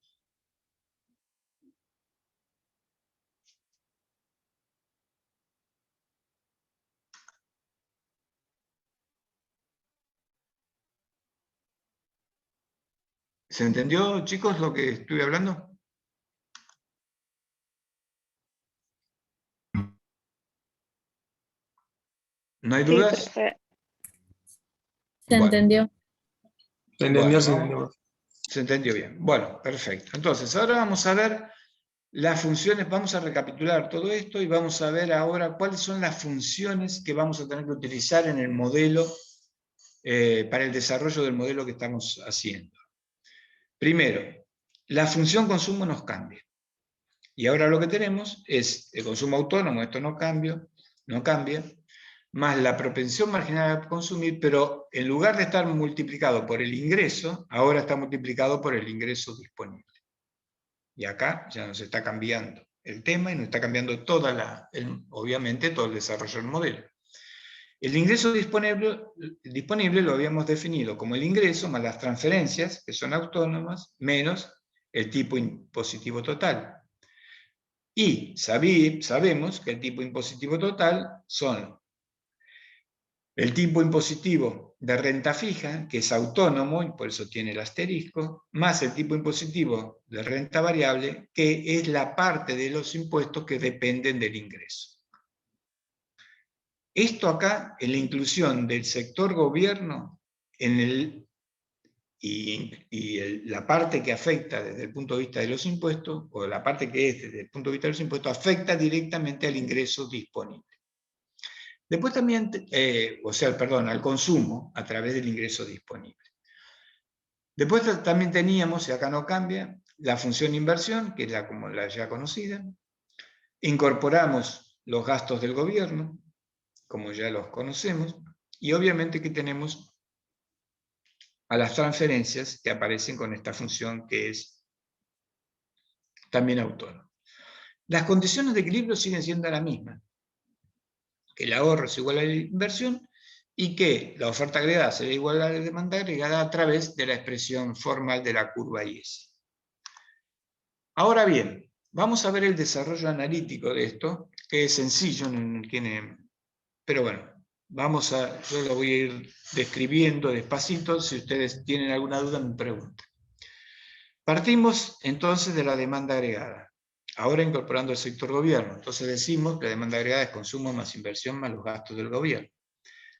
¿Se entendió, chicos, lo que estuve hablando? ¿No hay Sí, dudas? profe. ¿Se Bueno. entendió? Se entendió, Bueno, se entendió. se entendió bien. Bueno, perfecto. Entonces, ahora vamos a ver las funciones, vamos a recapitular todo esto y vamos a ver ahora cuáles son las funciones que vamos a tener que utilizar en el modelo, para el desarrollo del modelo que estamos haciendo. Primero, la función consumo nos cambia. Y ahora lo que tenemos es el consumo autónomo, esto no cambia, más la propensión marginal a consumir, pero en lugar de estar multiplicado por el ingreso, ahora está multiplicado por el ingreso disponible. Y acá ya nos está cambiando el tema y nos está cambiando obviamente todo el desarrollo del modelo. El ingreso disponible lo habíamos definido como el ingreso más las transferencias, que son autónomas, menos el tipo impositivo total. Y sabemos que el tipo impositivo total son el tipo impositivo de renta fija, que es autónomo, y por eso tiene el asterisco, más el tipo impositivo de renta variable, que es la parte de los impuestos que dependen del ingreso. Esto acá, en la inclusión del sector gobierno, la parte que afecta desde el punto de vista de los impuestos, o la parte que es desde el punto de vista de los impuestos, afecta directamente al ingreso disponible. Después también, al consumo a través del ingreso disponible. Después también teníamos, y acá no cambia, la función inversión, que es como la ya conocida. Incorporamos los gastos del gobierno, como ya los conocemos, y obviamente que tenemos a las transferencias que aparecen con esta función que es también autónoma. Las condiciones de equilibrio siguen siendo las mismas, que el ahorro es igual a la inversión y que la oferta agregada será igual a la demanda agregada a través de la expresión formal de la curva IS. Ahora bien, vamos a ver el desarrollo analítico de esto, que es sencillo, pero bueno, yo lo voy a ir describiendo despacito. Si ustedes tienen alguna duda me preguntan. Partimos entonces de la demanda agregada, ahora incorporando el sector gobierno. Entonces decimos que la demanda agregada es consumo más inversión más los gastos del gobierno.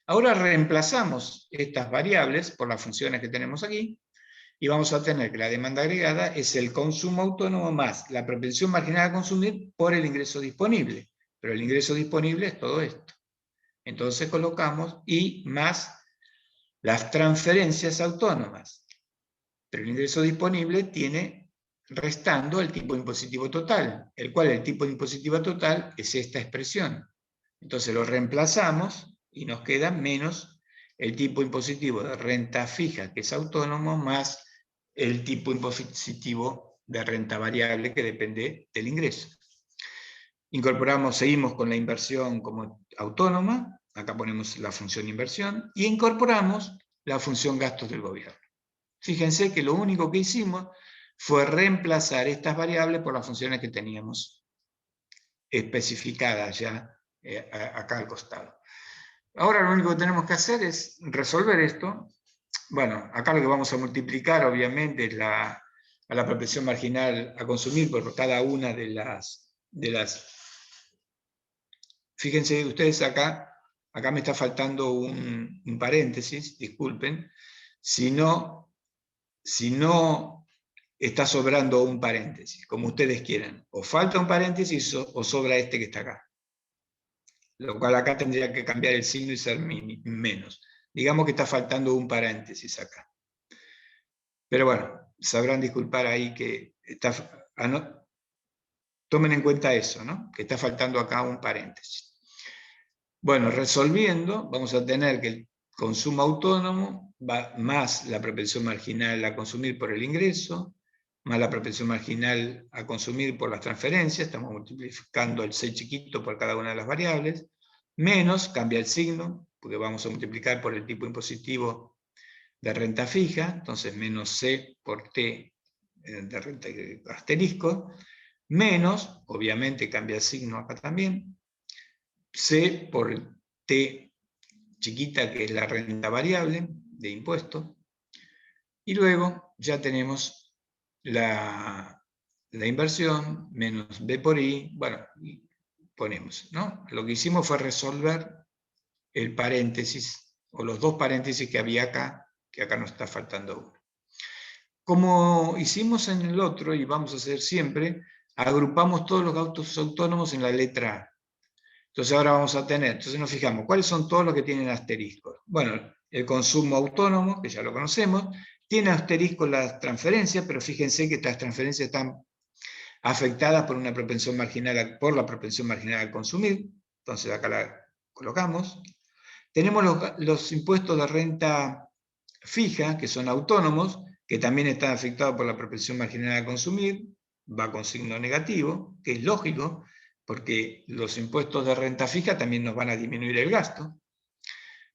Ahora reemplazamos estas variables por las funciones que tenemos aquí y vamos a tener que la demanda agregada es el consumo autónomo más la propensión marginal a consumir por el ingreso disponible. Pero el ingreso disponible es todo esto. Entonces colocamos y más las transferencias autónomas. Pero el ingreso disponible tiene restando el tipo impositivo total, el cual el tipo impositivo total es esta expresión. Entonces lo reemplazamos y nos queda menos el tipo impositivo de renta fija, que es autónomo, más el tipo impositivo de renta variable, que depende del ingreso. Seguimos con la inversión como autónoma, acá ponemos la función inversión, y incorporamos la función gastos del gobierno. Fíjense que lo único que hicimos fue reemplazar estas variables por las funciones que teníamos especificadas ya acá al costado. Ahora lo único que tenemos que hacer es resolver esto. Bueno, acá lo que vamos a multiplicar obviamente es a la propensión marginal a consumir por cada una de las... Fíjense ustedes acá me está faltando un paréntesis, disculpen, si no está sobrando un paréntesis, como ustedes quieran. O falta un paréntesis o sobra este que está acá. Lo cual acá tendría que cambiar el signo y ser menos. Digamos que está faltando un paréntesis acá. Pero bueno, sabrán disculpar ahí que tomen en cuenta eso, ¿no? Que está faltando acá un paréntesis. Bueno, resolviendo, vamos a tener que el consumo autónomo va más la propensión marginal a consumir por el ingreso, más la propensión marginal a consumir por las transferencias, estamos multiplicando el C chiquito por cada una de las variables, menos, cambia el signo, porque vamos a multiplicar por el tipo impositivo de renta fija, entonces menos C por T de renta asterisco, menos, obviamente cambia el signo acá también, C por T chiquita, que es la renta variable de impuesto, y luego ya tenemos la inversión, menos B por I, bueno, ponemos, ¿no? Lo que hicimos fue resolver el paréntesis, o los dos paréntesis que había acá, que acá nos está faltando uno. Como hicimos en el otro, y vamos a hacer siempre, agrupamos todos los gastos autónomos en la letra A. Entonces ahora vamos a tener, entonces nos fijamos, ¿cuáles son todos los que tienen asteriscos? Bueno, el consumo autónomo, que ya lo conocemos, tiene asterisco las transferencias, pero fíjense que estas transferencias están afectadas por una propensión marginal, por la propensión marginal al consumir, entonces acá la colocamos. Tenemos los impuestos de renta fija, que son autónomos, que también están afectados por la propensión marginal al consumir, va con signo negativo, que es lógico, porque los impuestos de renta fija también nos van a disminuir el gasto,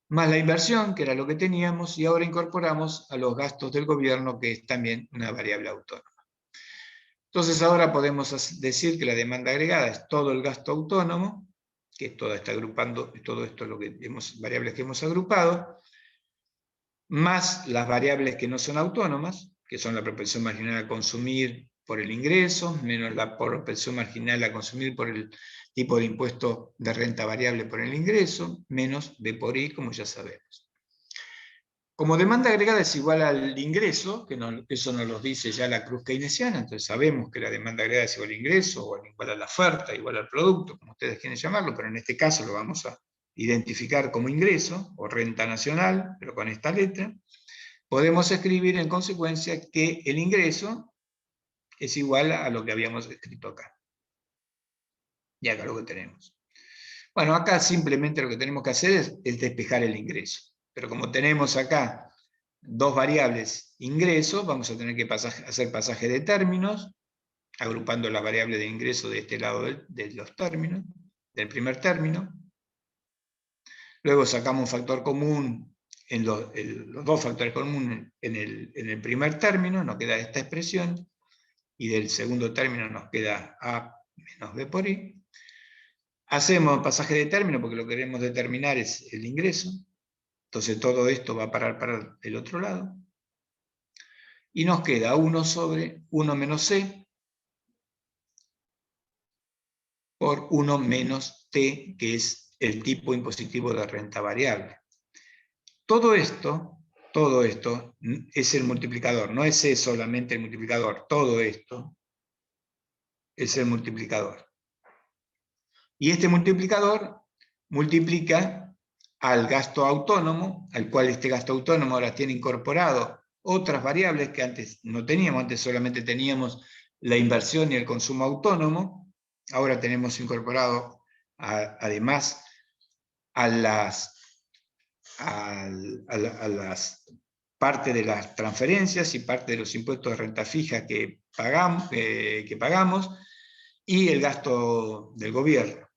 más la inversión, que era lo que teníamos, y ahora incorporamos a los gastos del gobierno, que es también una variable autónoma. Entonces ahora podemos decir que la demanda agregada es todo el gasto autónomo, que todo está agrupando, todo esto es lo que variables que hemos agrupado, más las variables que no son autónomas, que son la propensión marginal a consumir por el ingreso, menos la propensión marginal a consumir por el tipo de impuesto de renta variable por el ingreso, menos B por I, como ya sabemos. Como demanda agregada es igual al ingreso, que eso nos lo dice ya la cruz keynesiana, entonces sabemos que la demanda agregada es igual al ingreso, o igual a la oferta, igual al producto, como ustedes quieren llamarlo, pero en este caso lo vamos a identificar como ingreso, o renta nacional, pero con esta letra. Podemos escribir en consecuencia que el ingreso es igual a lo que habíamos escrito acá. Y acá lo que tenemos. Bueno, acá simplemente lo que tenemos que hacer es despejar el ingreso. Pero como tenemos acá dos variables ingresos, vamos a tener que hacer pasaje de términos, agrupando la variable de ingreso de este lado de los términos, del primer término. Luego sacamos un factor común, los dos factores comunes en el primer término, nos queda esta expresión, y del segundo término nos queda A menos B por I. Hacemos pasaje de término porque lo que queremos determinar es el ingreso. Entonces todo esto va a parar para el otro lado. Y nos queda 1 sobre 1 menos C por 1 menos T, que es el tipo impositivo de renta variable. Todo esto es el multiplicador, no es C solamente el multiplicador, todo esto es el multiplicador. Y este multiplicador multiplica al gasto autónomo, al cual este gasto autónomo ahora tiene incorporado otras variables que antes no teníamos, antes solamente teníamos la inversión y el consumo autónomo, ahora tenemos incorporado además a las parte de las transferencias y parte de los impuestos de renta fija que pagamos y el gasto del gobierno.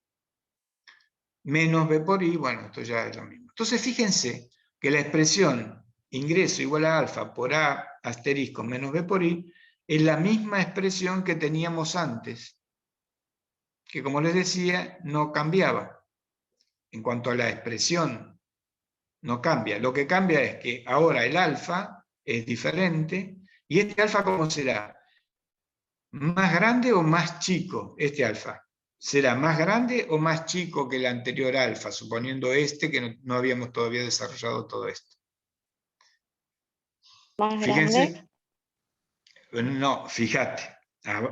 Menos B por I, bueno, esto ya es lo mismo. Entonces fíjense que la expresión ingreso igual a alfa por A asterisco menos B por I es la misma expresión que teníamos antes, que como les decía, no cambiaba. En cuanto a la expresión, no cambia. Lo que cambia es que ahora el alfa es diferente, y este alfa, ¿cómo será? ¿Más grande o más chico este alfa? ¿Será más grande o más chico que el anterior alfa, suponiendo que no habíamos todavía desarrollado todo esto? ¿Más Fíjense, grande? no, fíjate,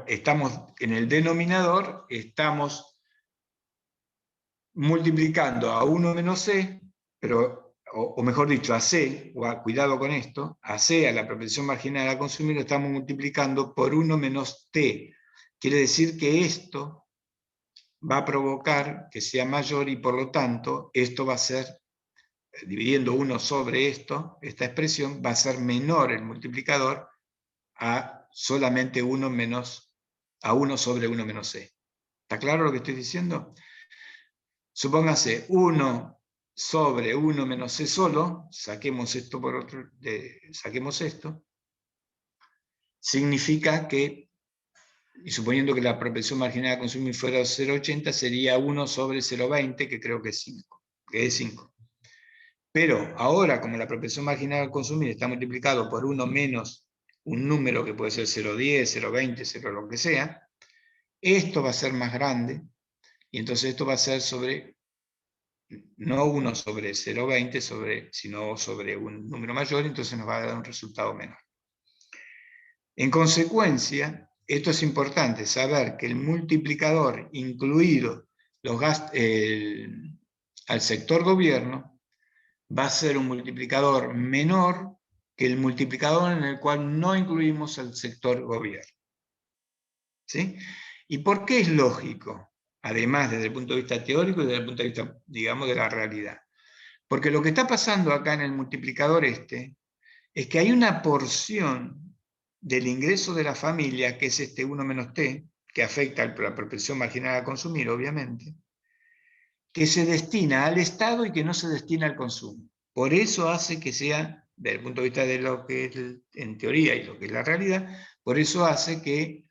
estamos en el denominador, estamos multiplicando a 1 menos C, pero, o mejor dicho, a C, cuidado con esto, a C, a la propensión marginal a consumir, lo estamos multiplicando por 1 menos T. Quiere decir que esto va a provocar que sea mayor y por lo tanto esto va a ser, dividiendo 1 sobre esto, esta expresión, va a ser menor el multiplicador a solamente 1 sobre 1 menos C. ¿Está claro lo que estoy diciendo? supóngase 1 sobre 1 menos C solo, saquemos esto saquemos esto, significa que, y suponiendo que la propensión marginal a consumir fuera 0,80, sería 1 sobre 0,20, que creo que es 5. Pero ahora, como la propensión marginal a consumir está multiplicado por 1 menos un número que puede ser 0,10, 0,20, 0 lo que sea, esto va a ser más grande, y entonces esto va a ser sobre, no 1 sobre 0,20, sino sobre un número mayor, entonces nos va a dar un resultado menor. En consecuencia, esto es importante, saber que el multiplicador incluido al sector gobierno va a ser un multiplicador menor que el multiplicador en el cual no incluimos al sector gobierno. ¿Sí? ¿Y por qué es lógico? Además, desde el punto de vista teórico y desde el punto de vista, digamos, de la realidad. Porque lo que está pasando acá en el multiplicador es que hay una porción del ingreso de la familia, que es este 1 menos T, que afecta a la propensión marginal a consumir, obviamente, que se destina al Estado y que no se destina al consumo. Por eso hace que sea, desde el punto de vista de lo que es en teoría y lo que es la realidad, por eso hace que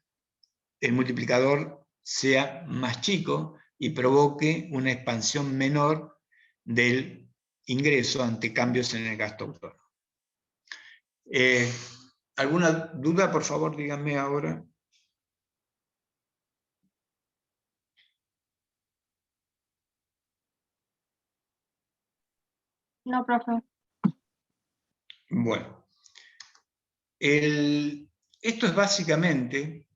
el multiplicador sea más chico y provoque una expansión menor del ingreso ante cambios en el gasto autónomo. ¿Alguna duda? Por favor, díganme ahora. No, profe. Bueno, esto es básicamente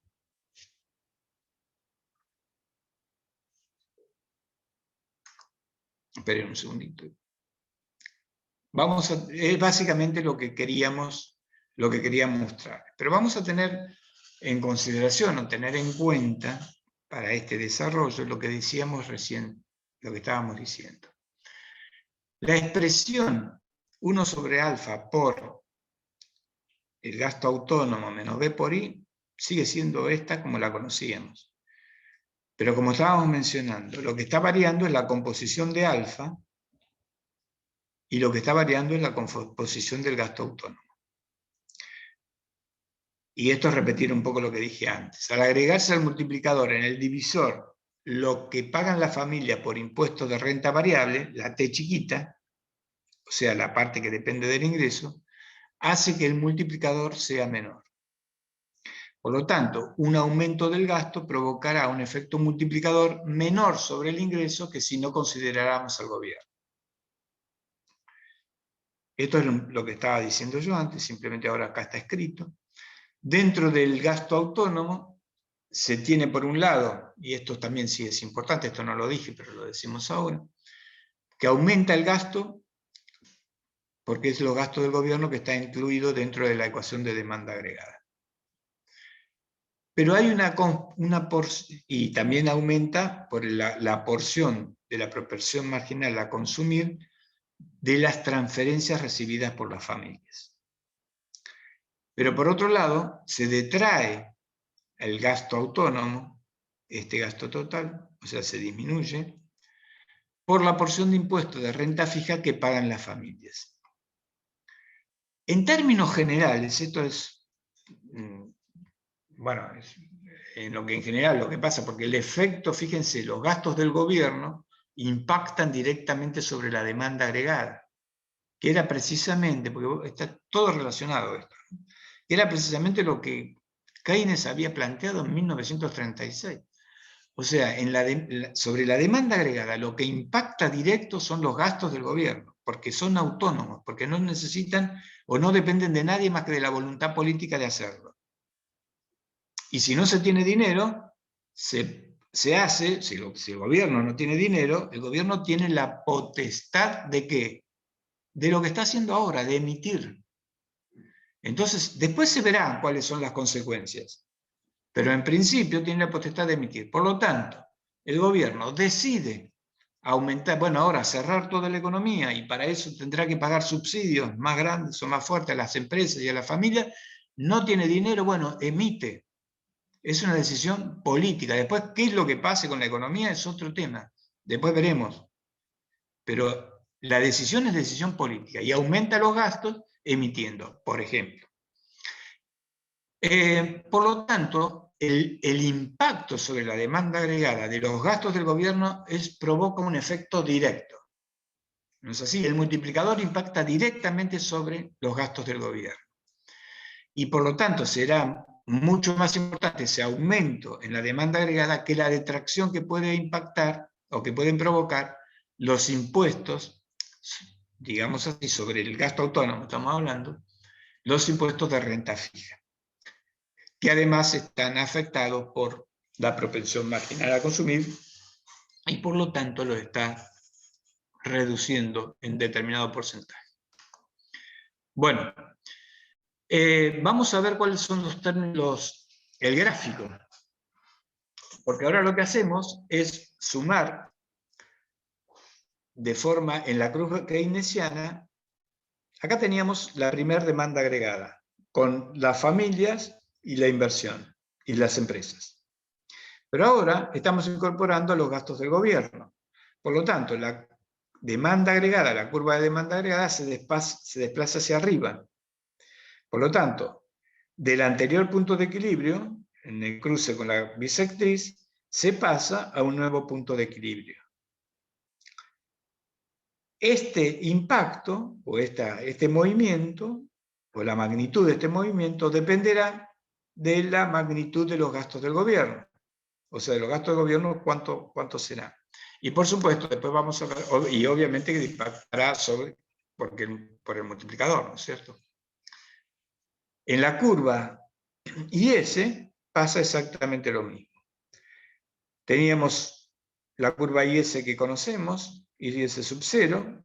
esperen un segundito. Es básicamente lo que queríamos mostrar. Pero vamos a tener en consideración o tener en cuenta para este desarrollo lo que decíamos recién, lo que estábamos diciendo. La expresión 1 sobre alfa por el gasto autónomo menos B por I sigue siendo esta como la conocíamos. Pero como estábamos mencionando, lo que está variando es la composición de alfa y lo que está variando es la composición del gasto autónomo. Y esto es repetir un poco lo que dije antes. Al agregarse al multiplicador en el divisor lo que pagan la familia por impuestos de renta variable, la T chiquita, o sea, la parte que depende del ingreso, hace que el multiplicador sea menor. Por lo tanto, un aumento del gasto provocará un efecto multiplicador menor sobre el ingreso que si no consideráramos al gobierno. Esto es lo que estaba diciendo yo antes, simplemente ahora acá está escrito. Dentro del gasto autónomo se tiene por un lado, y esto también sí es importante, esto no lo dije, pero lo decimos ahora, que aumenta el gasto porque es los gastos del gobierno que está incluido dentro de la ecuación de demanda agregada. Pero hay una porción, y también aumenta por la porción de la propensión marginal a consumir de las transferencias recibidas por las familias. Pero por otro lado, se detrae el gasto autónomo, este gasto total, o sea, se disminuye, por la porción de impuestos de renta fija que pagan las familias. En términos generales, esto es, bueno, es en lo que en general lo que pasa, porque el efecto, fíjense, los gastos del gobierno impactan directamente sobre la demanda agregada, que era precisamente, porque está todo relacionado esto, que era precisamente lo que Keynes había planteado en 1936. O sea, sobre la demanda agregada, lo que impacta directo son los gastos del gobierno, porque son autónomos, porque no necesitan o no dependen de nadie más que de la voluntad política de hacerlo. Y si no se tiene dinero, se hace, si el gobierno no tiene dinero, el gobierno tiene la potestad ¿de qué? De lo que está haciendo ahora, de emitir. Entonces, después se verán cuáles son las consecuencias. Pero en principio tiene la potestad de emitir. Por lo tanto, el gobierno decide aumentar, bueno, ahora cerrar toda la economía y para eso tendrá que pagar subsidios más grandes o más fuertes a las empresas y a las familias. No tiene dinero, bueno, emite. Es una decisión política. Después, ¿qué es lo que pase con la economía? Es otro tema. después veremos. Pero la decisión es decisión política y aumenta los gastos emitiendo, por ejemplo. Por lo tanto, el impacto sobre la demanda agregada de los gastos del gobierno provoca un efecto directo. ¿No es así? El multiplicador impacta directamente sobre los gastos del gobierno. Y por lo tanto será mucho más importante ese aumento en la demanda agregada que la detracción que puede impactar o que pueden provocar los impuestos, digamos así, sobre el gasto autónomo, estamos hablando, los impuestos de renta fija, que además están afectados por la propensión marginal a consumir y por lo tanto lo está reduciendo en determinado porcentaje. Bueno, vamos a ver cuáles son los términos, el gráfico, porque ahora lo que hacemos es sumar de forma en la cruz keynesiana. Acá teníamos la primera demanda agregada, con las familias y la inversión, y las empresas. Pero ahora estamos incorporando los gastos del gobierno. Por lo tanto, la demanda agregada, la curva de demanda agregada se desplaza hacia arriba. Por lo tanto, del anterior punto de equilibrio, en el cruce con la bisectriz, se pasa a un nuevo punto de equilibrio. Este impacto, o este movimiento, o la magnitud de este movimiento, dependerá de la magnitud de los gastos del gobierno. O sea, de los gastos del gobierno, ¿cuánto será? Y por supuesto, después vamos a ver, y obviamente que impactará por el multiplicador, ¿no es cierto? En la curva IS pasa exactamente lo mismo. Teníamos la curva IS que conocemos, IS sub 0,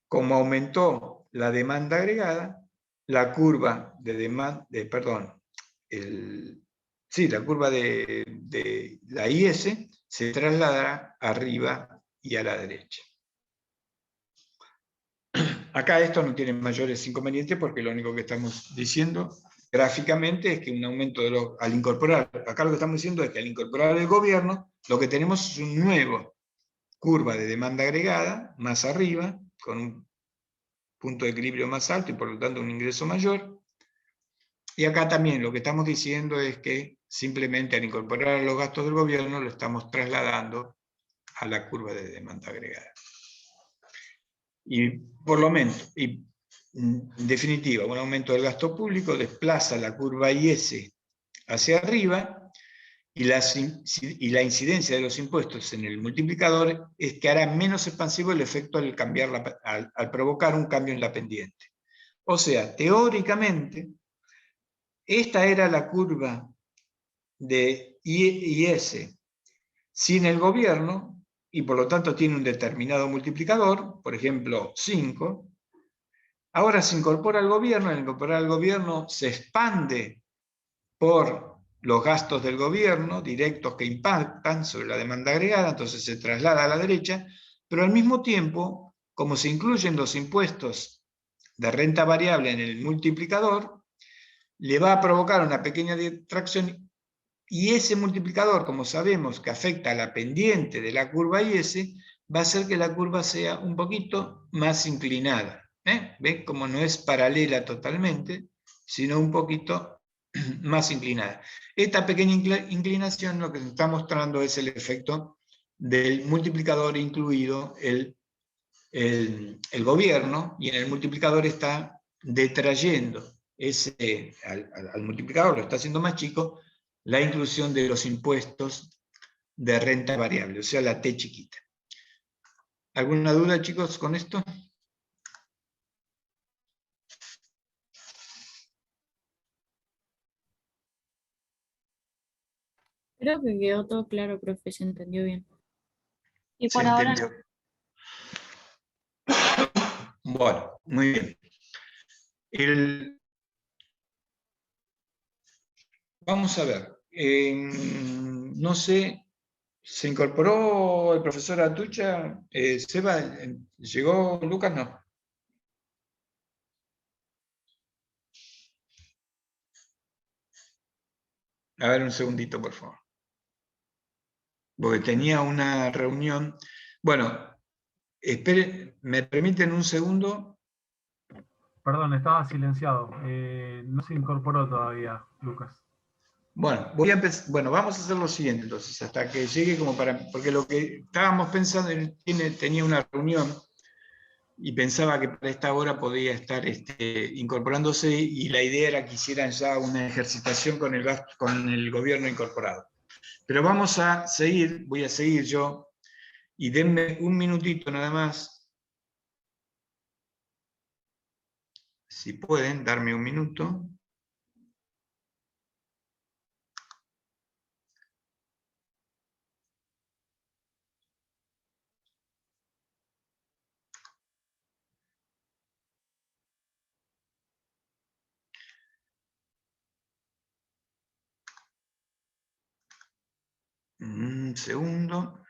como aumentó la demanda agregada, la curva de demanda, la curva de la IS se trasladará arriba y a la derecha. Acá esto no tiene mayores inconvenientes porque lo único que estamos diciendo gráficamente es que un aumento al incorporar, acá lo que estamos diciendo es que al incorporar el gobierno, lo que tenemos es un nuevo curva de demanda agregada, más arriba, con un punto de equilibrio más alto y por lo tanto un ingreso mayor. Y acá también lo que estamos diciendo es que simplemente al incorporar los gastos del gobierno lo estamos trasladando a la curva de demanda agregada. Y por lo menos, y en definitiva, un aumento del gasto público desplaza la curva IS hacia arriba y la incidencia de los impuestos en el multiplicador es que hará menos expansivo el efecto al provocar un cambio en la pendiente. O sea, teóricamente, esta era la curva de IS sin el gobierno, y por lo tanto tiene un determinado multiplicador, por ejemplo 5. Ahora se incorpora al gobierno, al incorporar al gobierno se expande por los gastos del gobierno directos que impactan sobre la demanda agregada, entonces se traslada a la derecha, pero al mismo tiempo, como se incluyen los impuestos de renta variable en el multiplicador, le va a provocar una pequeña detracción. Y ese multiplicador, como sabemos que afecta a la pendiente de la curva IS, va a hacer que la curva sea un poquito más inclinada. ¿Ven? Como no es paralela totalmente, sino un poquito más inclinada. Esta pequeña inclinación lo que nos está mostrando es el efecto del multiplicador incluido el gobierno, y en el multiplicador está detrayendo al multiplicador, lo está haciendo más chico, la inclusión de los impuestos de renta variable, o sea, la T chiquita. ¿Alguna duda, chicos, con esto? Creo que quedó todo claro, profe, se entendió bien. Y ¿Se por ahora entendió? Bueno, muy bien. Vamos a ver. No sé, ¿se incorporó el profesor Atucha? Seba, ¿llegó Lucas? No. A ver, un segundito, por favor. Porque tenía una reunión. Bueno, esperen, ¿me permiten un segundo? Perdón, estaba silenciado. No se incorporó todavía, Lucas. Bueno, bueno, vamos a hacer lo siguiente entonces, hasta que llegue como para... Porque lo que estábamos pensando, él tenía una reunión y pensaba que para esta hora podía estar incorporándose, y la idea era que hicieran ya una ejercitación con el gobierno incorporado. Pero vamos a seguir, voy a seguir yo, y denme un minutito nada más, si pueden darme un minuto. Un segundo.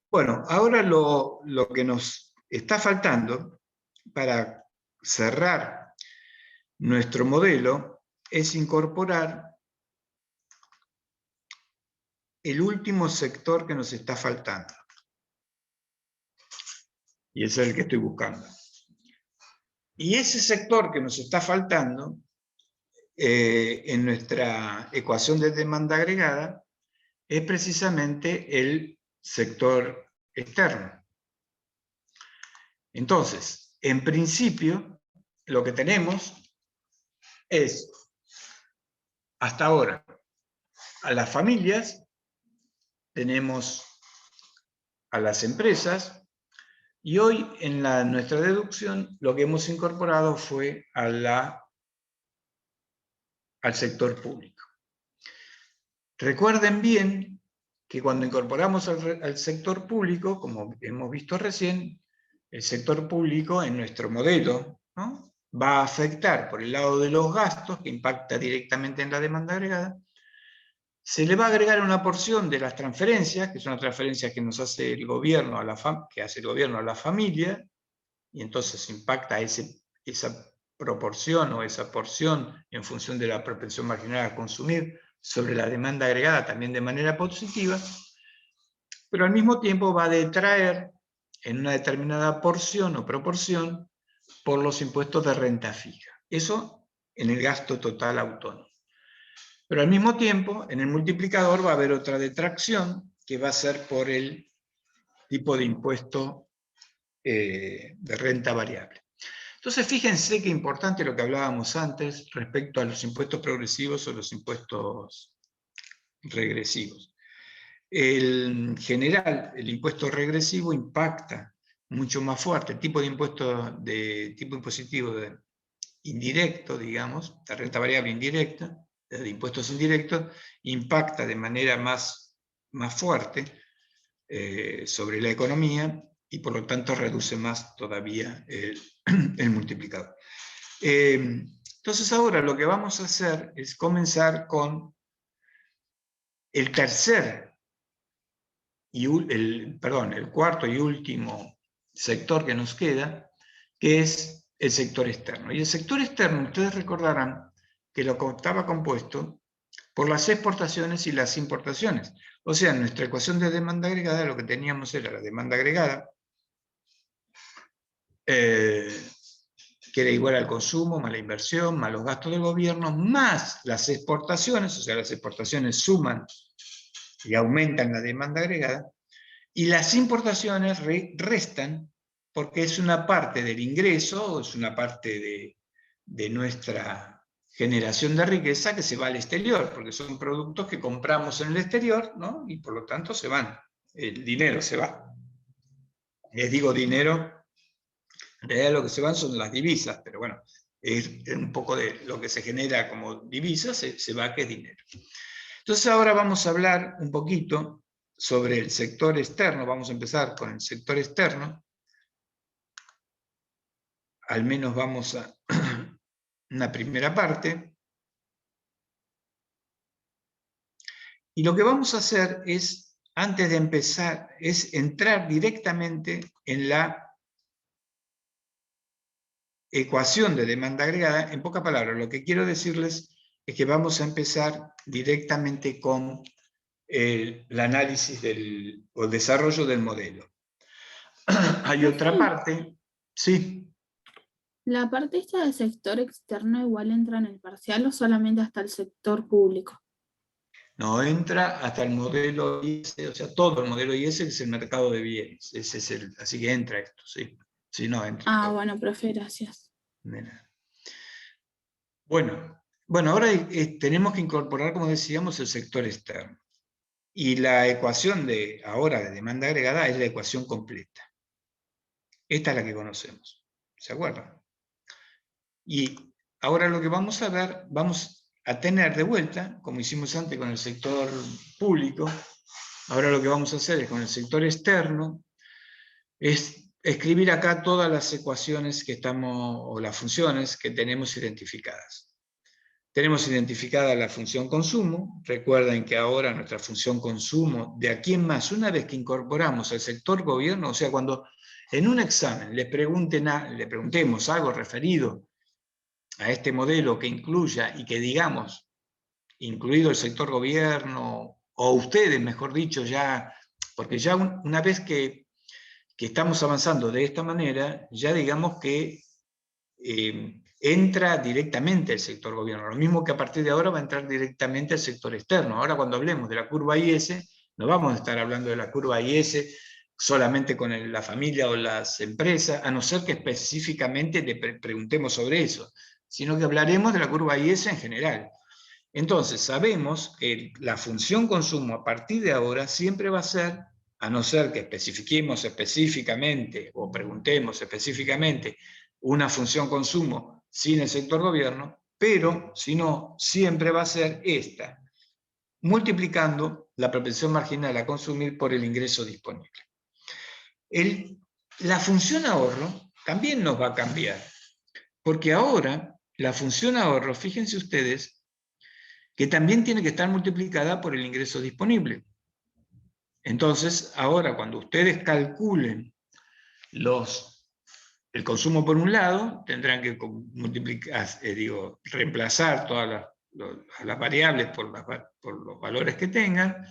Bueno, ahora lo que nos está faltando para cerrar nuestro modelo es incorporar el último sector que nos está faltando. Y ese es el que estoy buscando. Y ese sector que nos está faltando en nuestra ecuación de demanda agregada es precisamente el sector externo. Entonces, en principio, lo que tenemos es, hasta ahora, a las familias, tenemos a las empresas, y hoy en nuestra deducción lo que hemos incorporado fue al sector público. Recuerden bien que cuando incorporamos al sector público, como hemos visto recién, el sector público en nuestro modelo, ¿no?, va a afectar por el lado de los gastos, que impacta directamente en la demanda agregada. Se le va a agregar una porción de las transferencias, que son las transferencias que nos hace el gobierno a la familia, y entonces impacta esa proporción o esa porción en función de la propensión marginal a consumir sobre la demanda agregada también de manera positiva, pero al mismo tiempo va a detraer en una determinada porción o proporción por los impuestos de renta fija. Eso en el gasto total autónomo. Pero al mismo tiempo, en el multiplicador va a haber otra detracción que va a ser por el tipo de impuesto de renta variable. Entonces, fíjense qué importante lo que hablábamos antes respecto a los impuestos progresivos o los impuestos regresivos. En general, el impuesto regresivo impacta mucho más fuerte. El tipo impositivo indirecto, digamos, de renta variable indirecta, de impuestos indirectos, impacta de manera más fuerte sobre la economía, y por lo tanto reduce más todavía el multiplicador. Entonces ahora lo que vamos a hacer es comenzar con el cuarto y último sector que nos queda, que es el sector externo. Y el sector externo, ustedes recordarán que estaba compuesto por las exportaciones y las importaciones. O sea, en nuestra ecuación de demanda agregada lo que teníamos era la demanda agregada, que era igual al consumo, más la inversión, más los gastos del gobierno, más las exportaciones, o sea, las exportaciones suman y aumentan la demanda agregada, y las importaciones restan, porque es una parte del ingreso, o es una parte de nuestra generación de riqueza que se va al exterior, porque son productos que compramos en el exterior, ¿no?, y por lo tanto se van, el dinero se va. Les digo dinero, en realidad lo que se van son las divisas, pero bueno, es un poco de lo que se genera como divisas, se va, que es dinero. Entonces ahora vamos a hablar un poquito sobre el sector externo. Vamos a empezar con el sector externo. Al menos vamos a una primera parte. Y lo que vamos a hacer es, antes de empezar, es entrar directamente en la ecuación de demanda agregada. En pocas palabras, lo que quiero decirles es que vamos a empezar directamente con el análisis o el desarrollo del modelo. Hay otra parte, sí. ¿La parte esta del sector externo igual entra en el parcial o solamente hasta el sector público? No, entra hasta el modelo IS, o sea, todo el modelo IS es el mercado de bienes. Ese es así que entra esto, sí. Sí, no, entra Ah, todo. bueno, profe, gracias. Mira. Bueno, ahora tenemos que incorporar, como decíamos, el sector externo. Y la ecuación ahora de demanda agregada es la ecuación completa. Esta es la que conocemos. ¿Se acuerdan? Y ahora lo que vamos a ver, vamos a tener de vuelta, como hicimos antes con el sector público, ahora lo que vamos a hacer es con el sector externo, es escribir acá todas las ecuaciones o las funciones que tenemos identificadas. Tenemos identificada la función consumo. Recuerden que ahora nuestra función consumo, de aquí en más, una vez que incorporamos al sector gobierno, o sea, cuando en un examen le preguntemos algo referido a este modelo que incluya y que digamos, incluido el sector gobierno, o ustedes, mejor dicho, ya, porque ya una vez que estamos avanzando de esta manera, ya digamos que entra directamente el sector gobierno. Lo mismo que a partir de ahora va a entrar directamente el sector externo. Ahora cuando hablemos de la curva IS, no vamos a estar hablando de la curva IS solamente con la familia o las empresas, a no ser que específicamente le preguntemos sobre eso, sino que hablaremos de la curva IS en general. Entonces sabemos que la función consumo a partir de ahora siempre va a ser, a no ser que especifiquemos específicamente o preguntemos específicamente una función consumo sin el sector gobierno, pero si no, siempre va a ser esta, multiplicando la propensión marginal a consumir por el ingreso disponible. La función ahorro también nos va a cambiar, porque ahora la función ahorro, fíjense ustedes, que también tiene que estar multiplicada por el ingreso disponible. Entonces, ahora cuando ustedes calculen el consumo por un lado, tendrán que multiplicar, reemplazar todas las variables por los valores que tengan,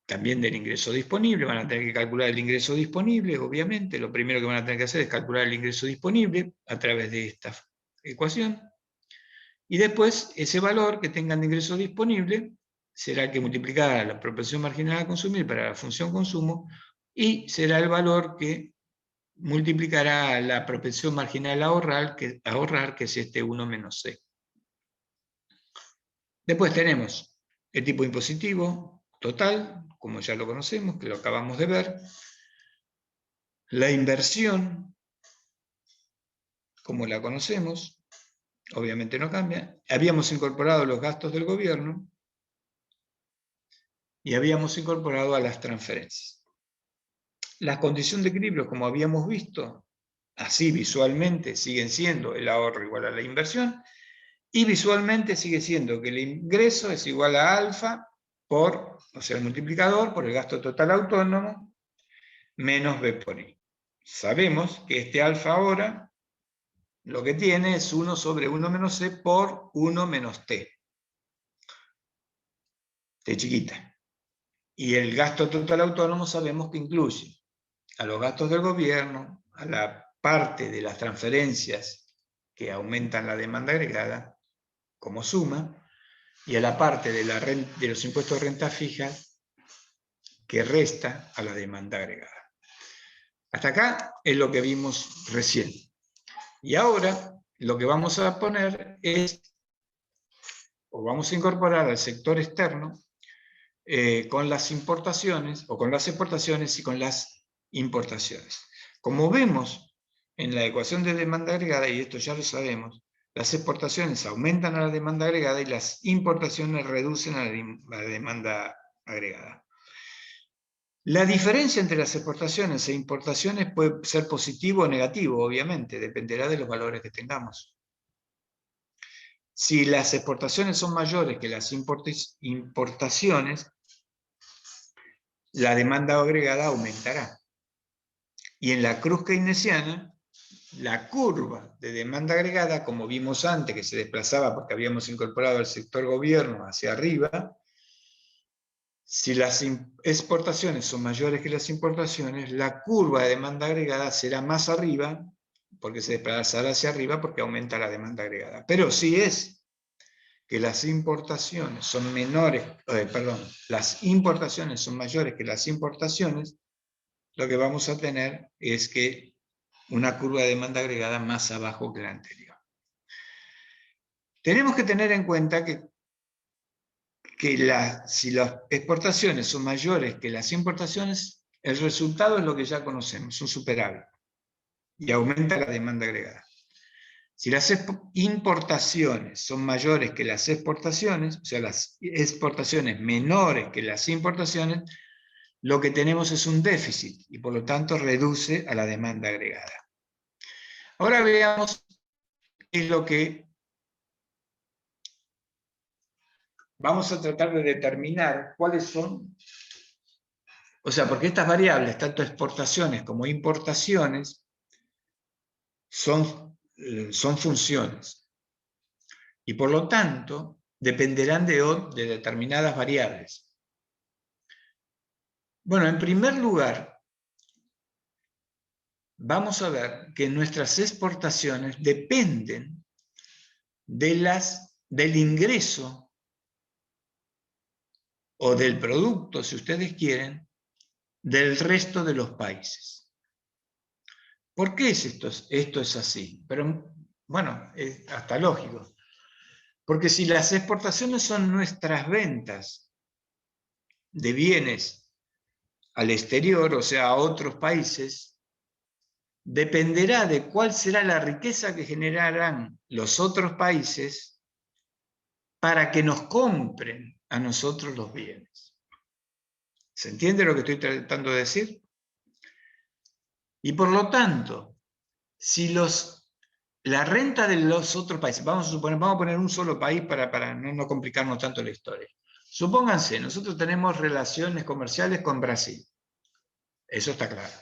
también del ingreso disponible, van a tener que calcular el ingreso disponible, obviamente, lo primero que van a tener que hacer es calcular el ingreso disponible a través de esta ecuación, y después ese valor que tengan de ingreso disponible será el que multiplicará la propensión marginal a consumir para la función consumo, y será el valor que multiplicará la propensión marginal a ahorrar, que es este 1 menos C. Después tenemos el tipo impositivo total, como ya lo conocemos, que lo acabamos de ver. La inversión, como la conocemos, obviamente no cambia. Habíamos incorporado los gastos del gobierno y habíamos incorporado a las transferencias. La condición de equilibrio, como habíamos visto, así visualmente siguen siendo el ahorro igual a la inversión, y visualmente sigue siendo que el ingreso es igual a alfa por, o sea, el multiplicador por el gasto total autónomo menos B por I. Sabemos que este alfa ahora lo que tiene es 1 sobre 1 menos C por 1 menos T. T chiquita. Y el gasto total autónomo sabemos que incluye a los gastos del gobierno, a la parte de las transferencias que aumentan la demanda agregada, como suma, y a la parte de los impuestos de renta fija que resta a la demanda agregada. Hasta acá es lo que vimos recién. Y ahora lo que vamos a poner es, o vamos a incorporar al sector externo con las importaciones, o con las exportaciones y con las importaciones. Como vemos en la ecuación de demanda agregada, y esto ya lo sabemos, las exportaciones aumentan a la demanda agregada y las importaciones reducen a la demanda agregada. La diferencia entre las exportaciones e importaciones puede ser positivo o negativo, obviamente, dependerá de los valores que tengamos. Si las exportaciones son mayores que las importaciones, la demanda agregada aumentará. Y en la cruz keynesiana, la curva de demanda agregada, como vimos antes, que se desplazaba porque habíamos incorporado el sector gobierno hacia arriba, si las exportaciones son mayores que las importaciones, la curva de demanda agregada será más arriba, porque se desplazará hacia arriba porque aumenta la demanda agregada. Pero si es que las importaciones son las importaciones son mayores que las importaciones, lo que vamos a tener es que una curva de demanda agregada más abajo que la anterior. Tenemos que tener en cuenta que si las exportaciones son mayores que las importaciones, el resultado es lo que ya conocemos, un superávit, y aumenta la demanda agregada. Si las importaciones son mayores que las exportaciones, o sea, las exportaciones menores que las importaciones, lo que tenemos es un déficit y por lo tanto reduce a la demanda agregada. Ahora veamos qué es lo que vamos a tratar de determinar cuáles son, o sea, porque estas variables, tanto exportaciones como importaciones, son funciones. Y por lo tanto, dependerán de determinadas variables. Bueno, en primer lugar, vamos a ver que nuestras exportaciones dependen del ingreso o del producto, si ustedes quieren, del resto de los países. ¿Por qué esto es así? Pero bueno, es hasta lógico. Porque si las exportaciones son nuestras ventas de bienes al exterior, o sea, a otros países, dependerá de cuál será la riqueza que generarán los otros países para que nos compren a nosotros los bienes. ¿Se entiende lo que estoy tratando de decir? Y por lo tanto, si la renta de los otros países, vamos a poner un solo país para no complicarnos tanto la historia. Supónganse, nosotros tenemos relaciones comerciales con Brasil. Eso está claro.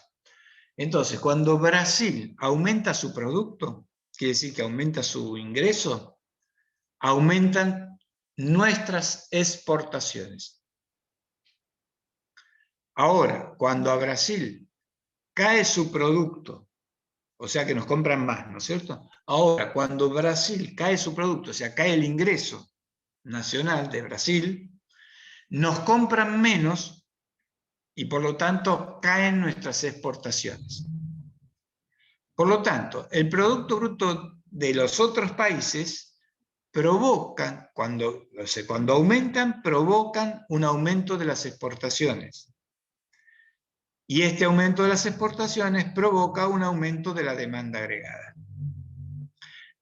Entonces, cuando Brasil aumenta su producto, quiere decir que aumenta su ingreso, aumentan nuestras exportaciones. Ahora, cuando a Brasil cae su producto, o sea que nos compran más, ¿no es cierto? Ahora, cuando Brasil cae su producto, o sea, cae el ingreso nacional de Brasil, nos compran menos y por lo tanto caen nuestras exportaciones. Por lo tanto, el Producto Bruto de los otros países provocan, cuando aumentan, provocan un aumento de las exportaciones. Y este aumento de las exportaciones provoca un aumento de la demanda agregada.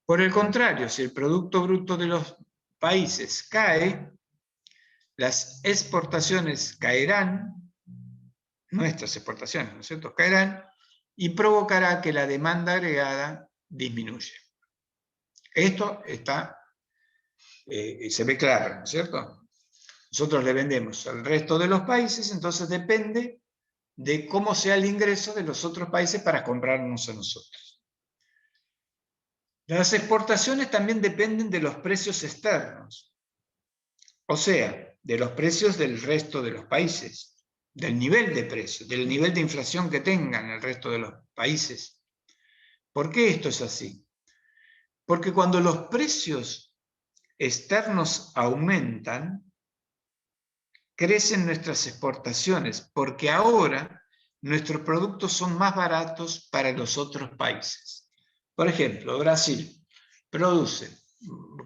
Por el contrario, si el Producto Bruto de los países cae, las exportaciones caerán, nuestras exportaciones, ¿no es cierto?, caerán, y provocará que la demanda agregada disminuya. Esto se ve claro, ¿no es cierto? Nosotros le vendemos al resto de los países, entonces depende de cómo sea el ingreso de los otros países para comprarnos a nosotros. Las exportaciones también dependen de los precios externos, o sea, de los precios del resto de los países, del nivel de precios, del nivel de inflación que tengan el resto de los países. ¿Por qué esto es así? Porque cuando los precios externos aumentan, crecen nuestras exportaciones, porque ahora nuestros productos son más baratos para los otros países. Por ejemplo, Brasil produce,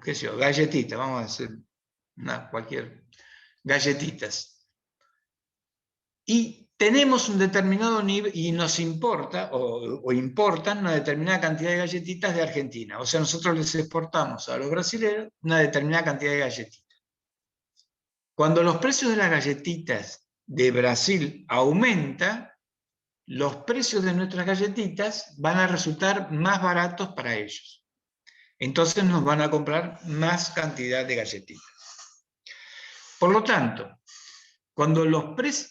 qué sé yo, galletitas, vamos a hacer cualquier galletitas. Y tenemos un determinado nivel, y nos importa, o importan una determinada cantidad de galletitas de Argentina. O sea, nosotros les exportamos a los brasileños una determinada cantidad de galletitas. Cuando los precios de las galletitas de Brasil aumentan, los precios de nuestras galletitas van a resultar más baratos para ellos. Entonces nos van a comprar más cantidad de galletitas. Por lo tanto,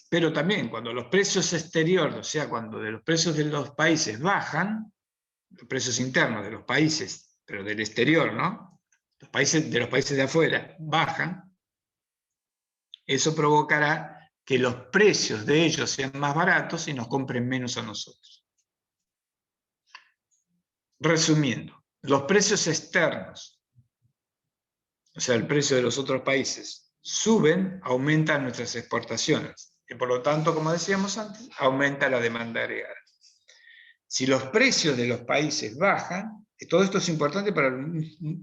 pero también cuando los precios exteriores, o sea, cuando los precios de los países bajan, los precios internos de los países, pero del exterior, ¿no? De los países de afuera bajan, Eso provocará que los precios de ellos sean más baratos y nos compren menos a nosotros. Resumiendo, los precios externos, o sea, el precio de los otros países, suben, aumentan nuestras exportaciones. Y por lo tanto, como decíamos antes, aumenta la demanda agregada. Si los precios de los países bajan, todo esto es importante para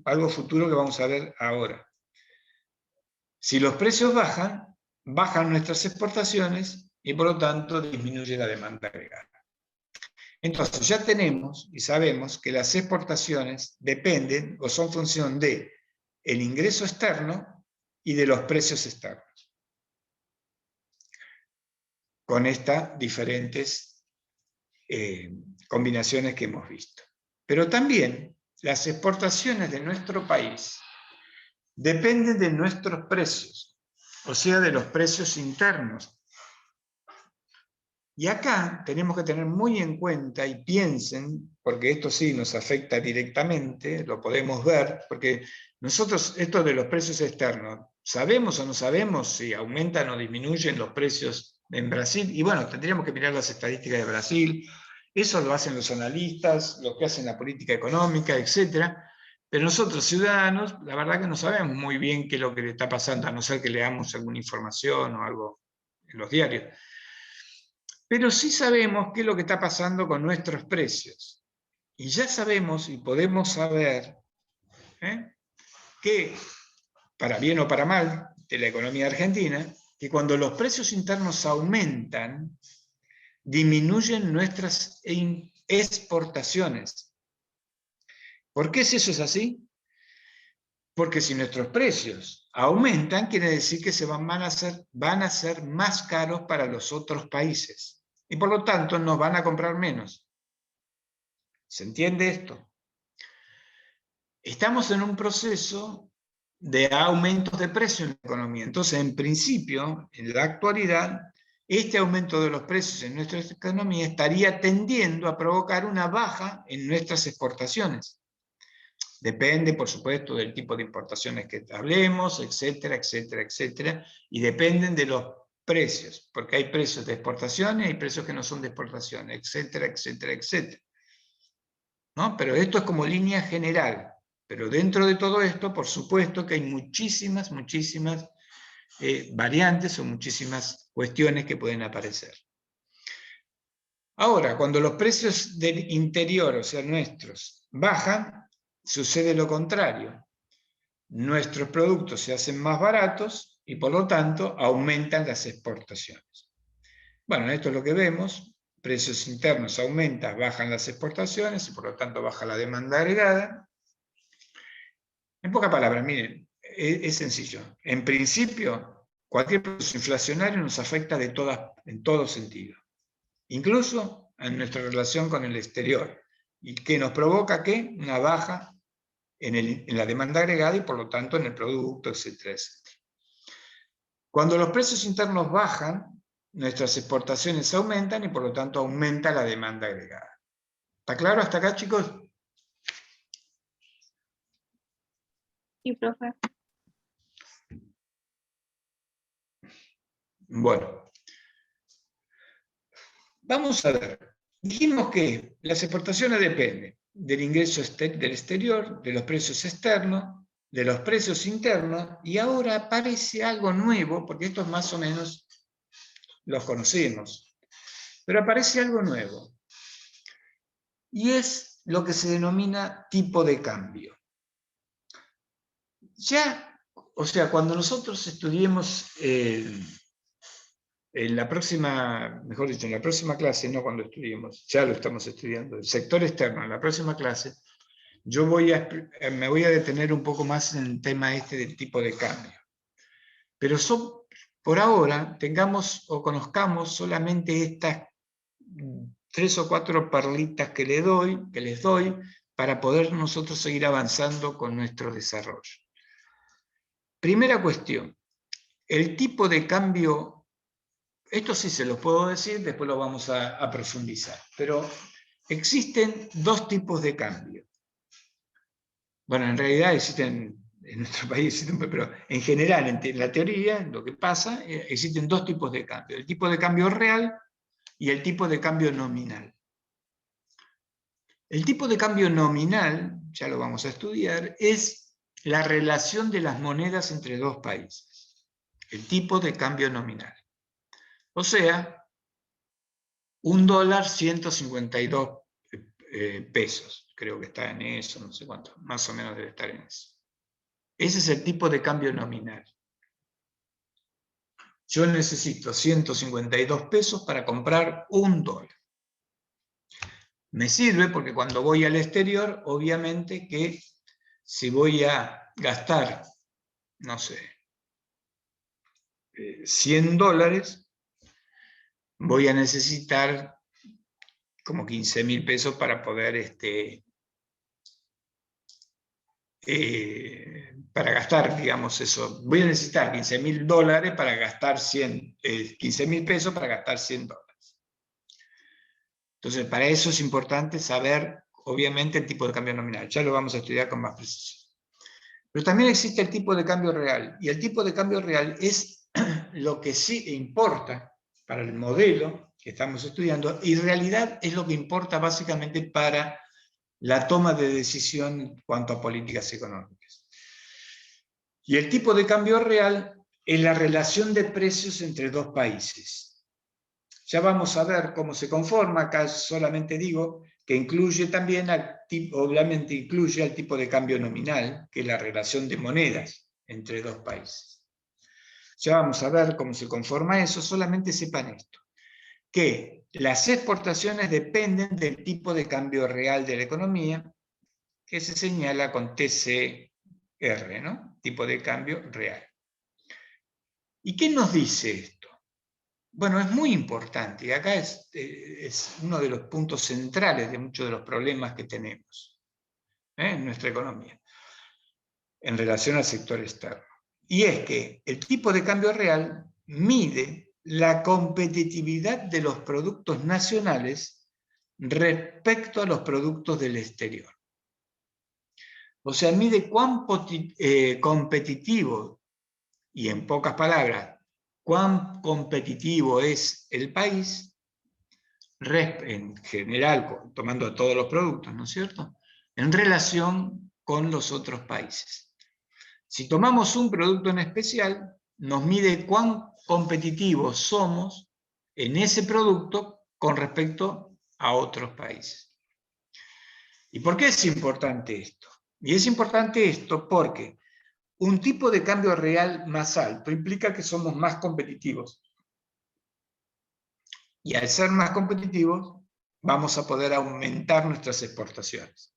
algo futuro que vamos a ver ahora. Si los precios bajan, bajan nuestras exportaciones y por lo tanto disminuye la demanda agregada. Entonces ya tenemos y sabemos que las exportaciones dependen o son función de el ingreso externo y de los precios externos. Con estas diferentes combinaciones que hemos visto. Pero también las exportaciones de nuestro país dependen de nuestros precios, o sea, de los precios internos. Y acá tenemos que tener muy en cuenta y piensen, porque esto sí nos afecta directamente, lo podemos ver, porque nosotros, esto de los precios externos, ¿sabemos o no sabemos si aumentan o disminuyen los precios en Brasil? Y bueno, tendríamos que mirar las estadísticas de Brasil, eso lo hacen los analistas, los que hacen la política económica, etc. Pero nosotros, ciudadanos, la verdad que no sabemos muy bien qué es lo que le está pasando, a no ser que leamos alguna información o algo en los diarios. Pero sí sabemos qué es lo que está pasando con nuestros precios. Y ya sabemos y podemos saber que, para bien o para mal, de la economía argentina, que cuando los precios internos aumentan, disminuyen nuestras exportaciones. ¿Por qué eso es así? Porque si nuestros precios aumentan, quiere decir que van a ser más caros para los otros países. Y por lo tanto nos van a comprar menos. ¿Se entiende esto? Estamos en un proceso de aumentos de precios en la economía. Entonces, en principio, en la actualidad, este aumento de los precios en nuestra economía estaría tendiendo a provocar una baja en nuestras exportaciones. Depende, por supuesto, del tipo de importaciones que hablemos, etcétera, etcétera, etcétera, y dependen de los precios, porque hay precios de exportación y hay precios que no son de exportación, etcétera, etcétera, etcétera. ¿No? Pero esto es como línea general. Pero dentro de todo esto, por supuesto que hay muchísimas variantes o muchísimas cuestiones que pueden aparecer. Ahora, cuando los precios del interior, o sea, nuestros, bajan, sucede lo contrario. Nuestros productos se hacen más baratos y por lo tanto aumentan las exportaciones. Bueno, esto es lo que vemos. Precios internos aumentan, bajan las exportaciones y por lo tanto baja la demanda agregada. En pocas palabras, miren, es sencillo. En principio, cualquier proceso inflacionario nos afecta en todo sentido. Incluso en nuestra relación con el exterior. ¿Y que nos provoca qué? Una baja en la demanda agregada y por lo tanto en el producto, etcétera, etcétera. Cuando los precios internos bajan, nuestras exportaciones aumentan y por lo tanto aumenta la demanda agregada. ¿Está claro hasta acá, chicos? Sí, profe. Bueno. Vamos a ver. Dijimos que las exportaciones dependen del ingreso del exterior, de los precios externos, de los precios internos, y ahora aparece algo nuevo, porque estos más o menos los conocemos, pero aparece algo nuevo, y es lo que se denomina tipo de cambio. Ya, o sea, cuando nosotros estudiemos en la próxima, mejor dicho, en la próxima clase, no cuando estudiemos, ya lo estamos estudiando, el sector externo, en la próxima clase, yo me voy a detener un poco más en el tema este del tipo de cambio. Pero por ahora, tengamos o conozcamos solamente estas 3 o 4 perlitas que les doy, para poder nosotros seguir avanzando con nuestro desarrollo. Primera cuestión, el tipo de cambio, esto sí se los puedo decir, después lo vamos a profundizar, pero existen 2 tipos de cambio. Bueno, en realidad existen en nuestro país existen, pero en general, en la teoría, lo que pasa, existen dos tipos de cambio. El tipo de cambio real y el tipo de cambio nominal. El tipo de cambio nominal, ya lo vamos a estudiar, es la relación de las monedas entre dos países. El tipo de cambio nominal. O sea, $1, 152 pesos. Creo que está en eso, no sé cuánto, más o menos debe estar en eso. Ese es el tipo de cambio nominal. Yo necesito 152 pesos para comprar $1. Me sirve porque cuando voy al exterior, obviamente que si voy a gastar, no sé, $100, voy a necesitar como 15.000 pesos para poder para gastar, digamos eso. Voy a necesitar $15.000 para gastar 15.000 pesos para gastar $100. Entonces, para eso es importante saber, obviamente, el tipo de cambio nominal. Ya lo vamos a estudiar con más precisión. Pero también existe el tipo de cambio real. Y el tipo de cambio real es lo que sí importa para el modelo que estamos estudiando, y en realidad es lo que importa básicamente para la toma de decisión en cuanto a políticas económicas. Y el tipo de cambio real es la relación de precios entre dos países. Ya vamos a ver cómo se conforma, acá solamente digo que incluye también, obviamente incluye al tipo de cambio nominal, que es la relación de monedas entre dos países. Ya vamos a ver cómo se conforma eso, solamente sepan esto, que las exportaciones dependen del tipo de cambio real de la economía, que se señala con TCR, ¿no? Tipo de cambio real. ¿Y qué nos dice esto? Bueno, es muy importante, y acá es uno de los puntos centrales de muchos de los problemas que tenemos en nuestra economía, en relación al sector externo. Y es que el tipo de cambio real mide la competitividad de los productos nacionales respecto a los productos del exterior. O sea, mide cuán competitivo, y en pocas palabras, cuán competitivo es el país, en general, tomando todos los productos, ¿no es cierto?, en relación con los otros países. Si tomamos un producto en especial, nos mide cuán competitivos somos en ese producto con respecto a otros países. ¿Y por qué es importante esto? Y es importante esto porque un tipo de cambio real más alto implica que somos más competitivos. Y al ser más competitivos, vamos a poder aumentar nuestras exportaciones.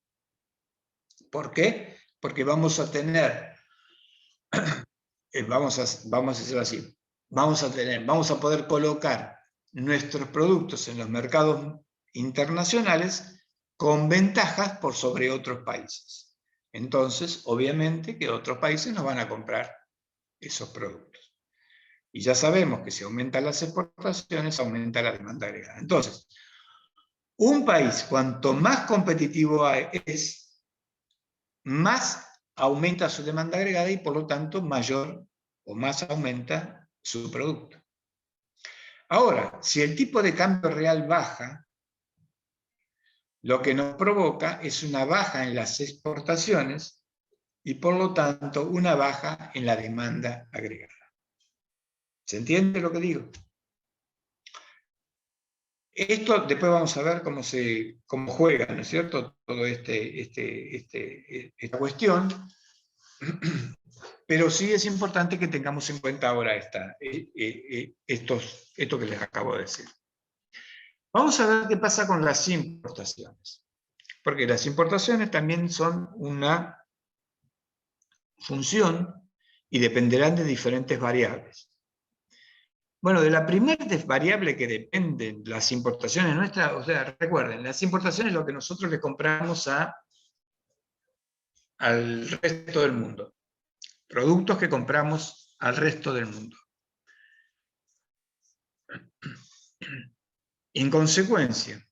¿Por qué? Porque vamos a tener, vamos a decirlo así, vamos a poder colocar nuestros productos en los mercados internacionales con ventajas por sobre otros países. Entonces, obviamente que otros países nos van a comprar esos productos. Y ya sabemos que si aumentan las exportaciones, aumenta la demanda agregada. Entonces, un país, cuanto más competitivo es, más aumenta su demanda agregada y por lo tanto mayor o más aumenta su producto. Ahora, si el tipo de cambio real baja, lo que nos provoca es una baja en las exportaciones y por lo tanto una baja en la demanda agregada. ¿Se entiende lo que digo? Esto después vamos a ver cómo juega, ¿no es cierto?, todo esta cuestión, pero sí es importante que tengamos en cuenta ahora esto que les acabo de decir. Vamos a ver qué pasa con las importaciones, porque las importaciones también son una función y dependerán de diferentes variables. Bueno, de la primera variable que dependen las importaciones nuestras, o sea, recuerden, las importaciones es lo que nosotros le compramos al resto del mundo. Productos que compramos al resto del mundo. En consecuencia,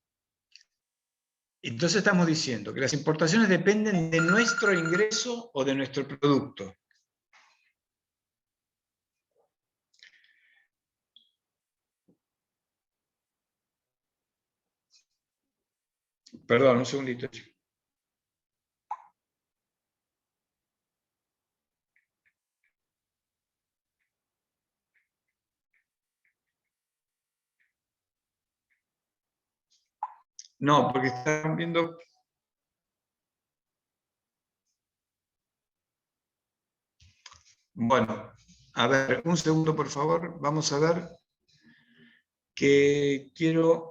Entonces estamos diciendo que las importaciones dependen de nuestro ingreso o de nuestro producto. Perdón, un segundito. No, porque están viendo... Bueno, a ver, un segundo por favor. Vamos a ver que quiero...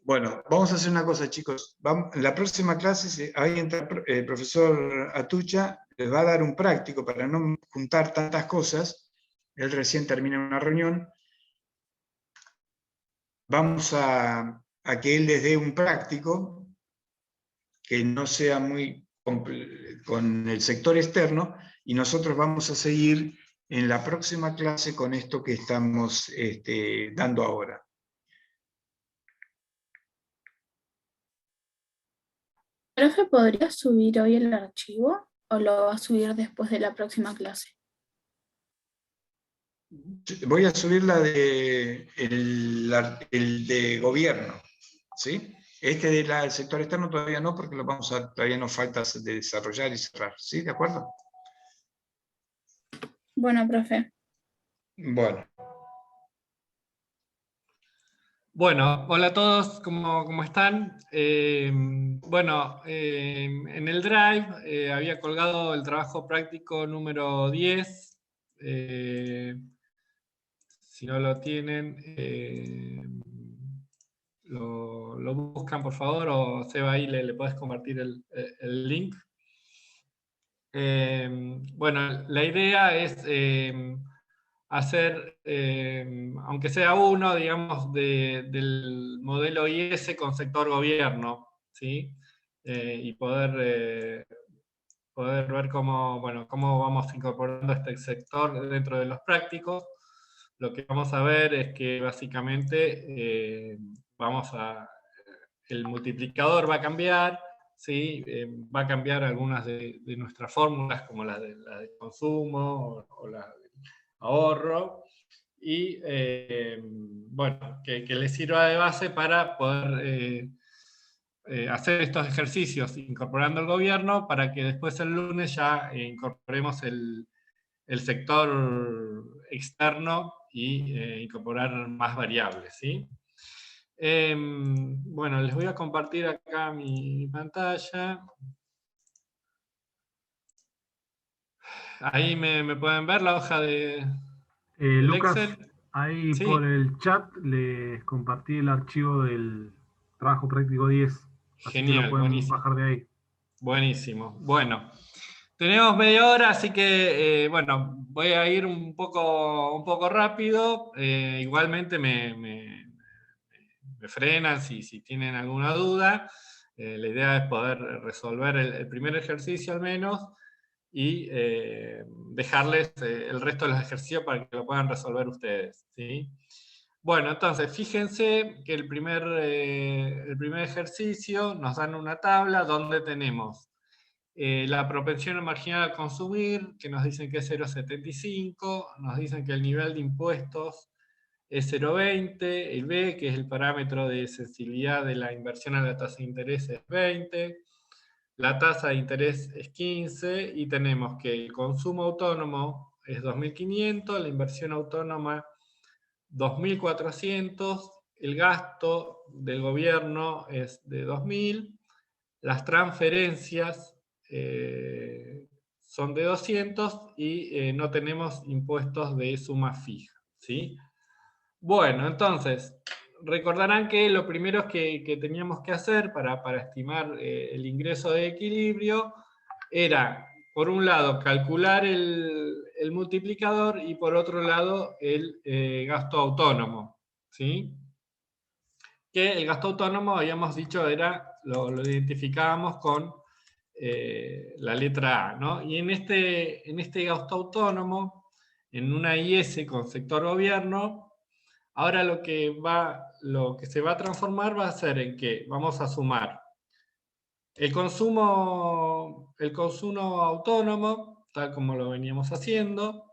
Bueno, vamos a hacer una cosa, chicos. En la próxima clase, ahí entra el profesor Atucha, les va a dar un práctico para no juntar tantas cosas. Él recién termina una reunión. Vamos a que él les dé un práctico que no sea muy con el sector externo, y nosotros vamos a seguir en la próxima clase con esto que estamos dando ahora. ¿Profe, podría subir hoy el archivo o lo va a subir después de la próxima clase? Voy a subir la de el de gobierno, ¿sí? Del sector externo todavía no, porque todavía nos falta de desarrollar y cerrar, ¿sí? ¿De acuerdo? Bueno, profe. Bueno. Bueno, hola a todos, ¿cómo están? Bueno, en el Drive había colgado el trabajo práctico número 10. Si no lo tienen, lo buscan por favor, o Seba ahí le podés compartir el link. Bueno, la idea es hacer, aunque sea uno, digamos, del modelo IS con sector gobierno, ¿sí? Y poder ver cómo vamos incorporando este sector dentro de los prácticos. Lo que vamos a ver es que básicamente el multiplicador va a cambiar, ¿sí? Va a cambiar algunas de nuestras fórmulas, como la de consumo o la de ahorro, y bueno, que les sirva de base para poder hacer estos ejercicios incorporando el gobierno, para que después el lunes ya incorporemos el sector externo y incorporar más variables, ¿sí? Bueno, les voy a compartir acá mi pantalla. Ahí me pueden ver la hoja de Lucas, Excel. ahí Sí. por el chat les compartí el archivo del trabajo práctico 10. Así que lo Genial, pueden buenísimo. bajar de ahí. Buenísimo. Bueno, tenemos media hora, así que bueno, voy a ir un poco rápido. Igualmente me frenan si tienen alguna duda. La idea es poder resolver el primer ejercicio al menos, y dejarles el resto de los ejercicios para que lo puedan resolver ustedes, ¿sí? Bueno, entonces, fíjense que el primer ejercicio nos dan una tabla donde tenemos la propensión marginal a consumir, que nos dicen que es 0,75, nos dicen que el nivel de impuestos es 0,20, el B, que es el parámetro de sensibilidad de la inversión a la tasa de interés, es 20, la tasa de interés es 15, y tenemos que el consumo autónomo es 2.500, la inversión autónoma 2.400, el gasto del gobierno es de 2.000, las transferencias son de 200, y no tenemos impuestos de suma fija, ¿sí? Bueno, entonces, recordarán que lo primero que teníamos que hacer para estimar el ingreso de equilibrio era, por un lado, calcular el multiplicador y por otro lado el gasto autónomo, ¿sí? Que el gasto autónomo, habíamos dicho, lo identificábamos con la letra A, ¿no? Y en este gasto autónomo, en una IS con sector gobierno, ahora lo que se va a transformar va a ser en que vamos a sumar el consumo autónomo, tal como lo veníamos haciendo,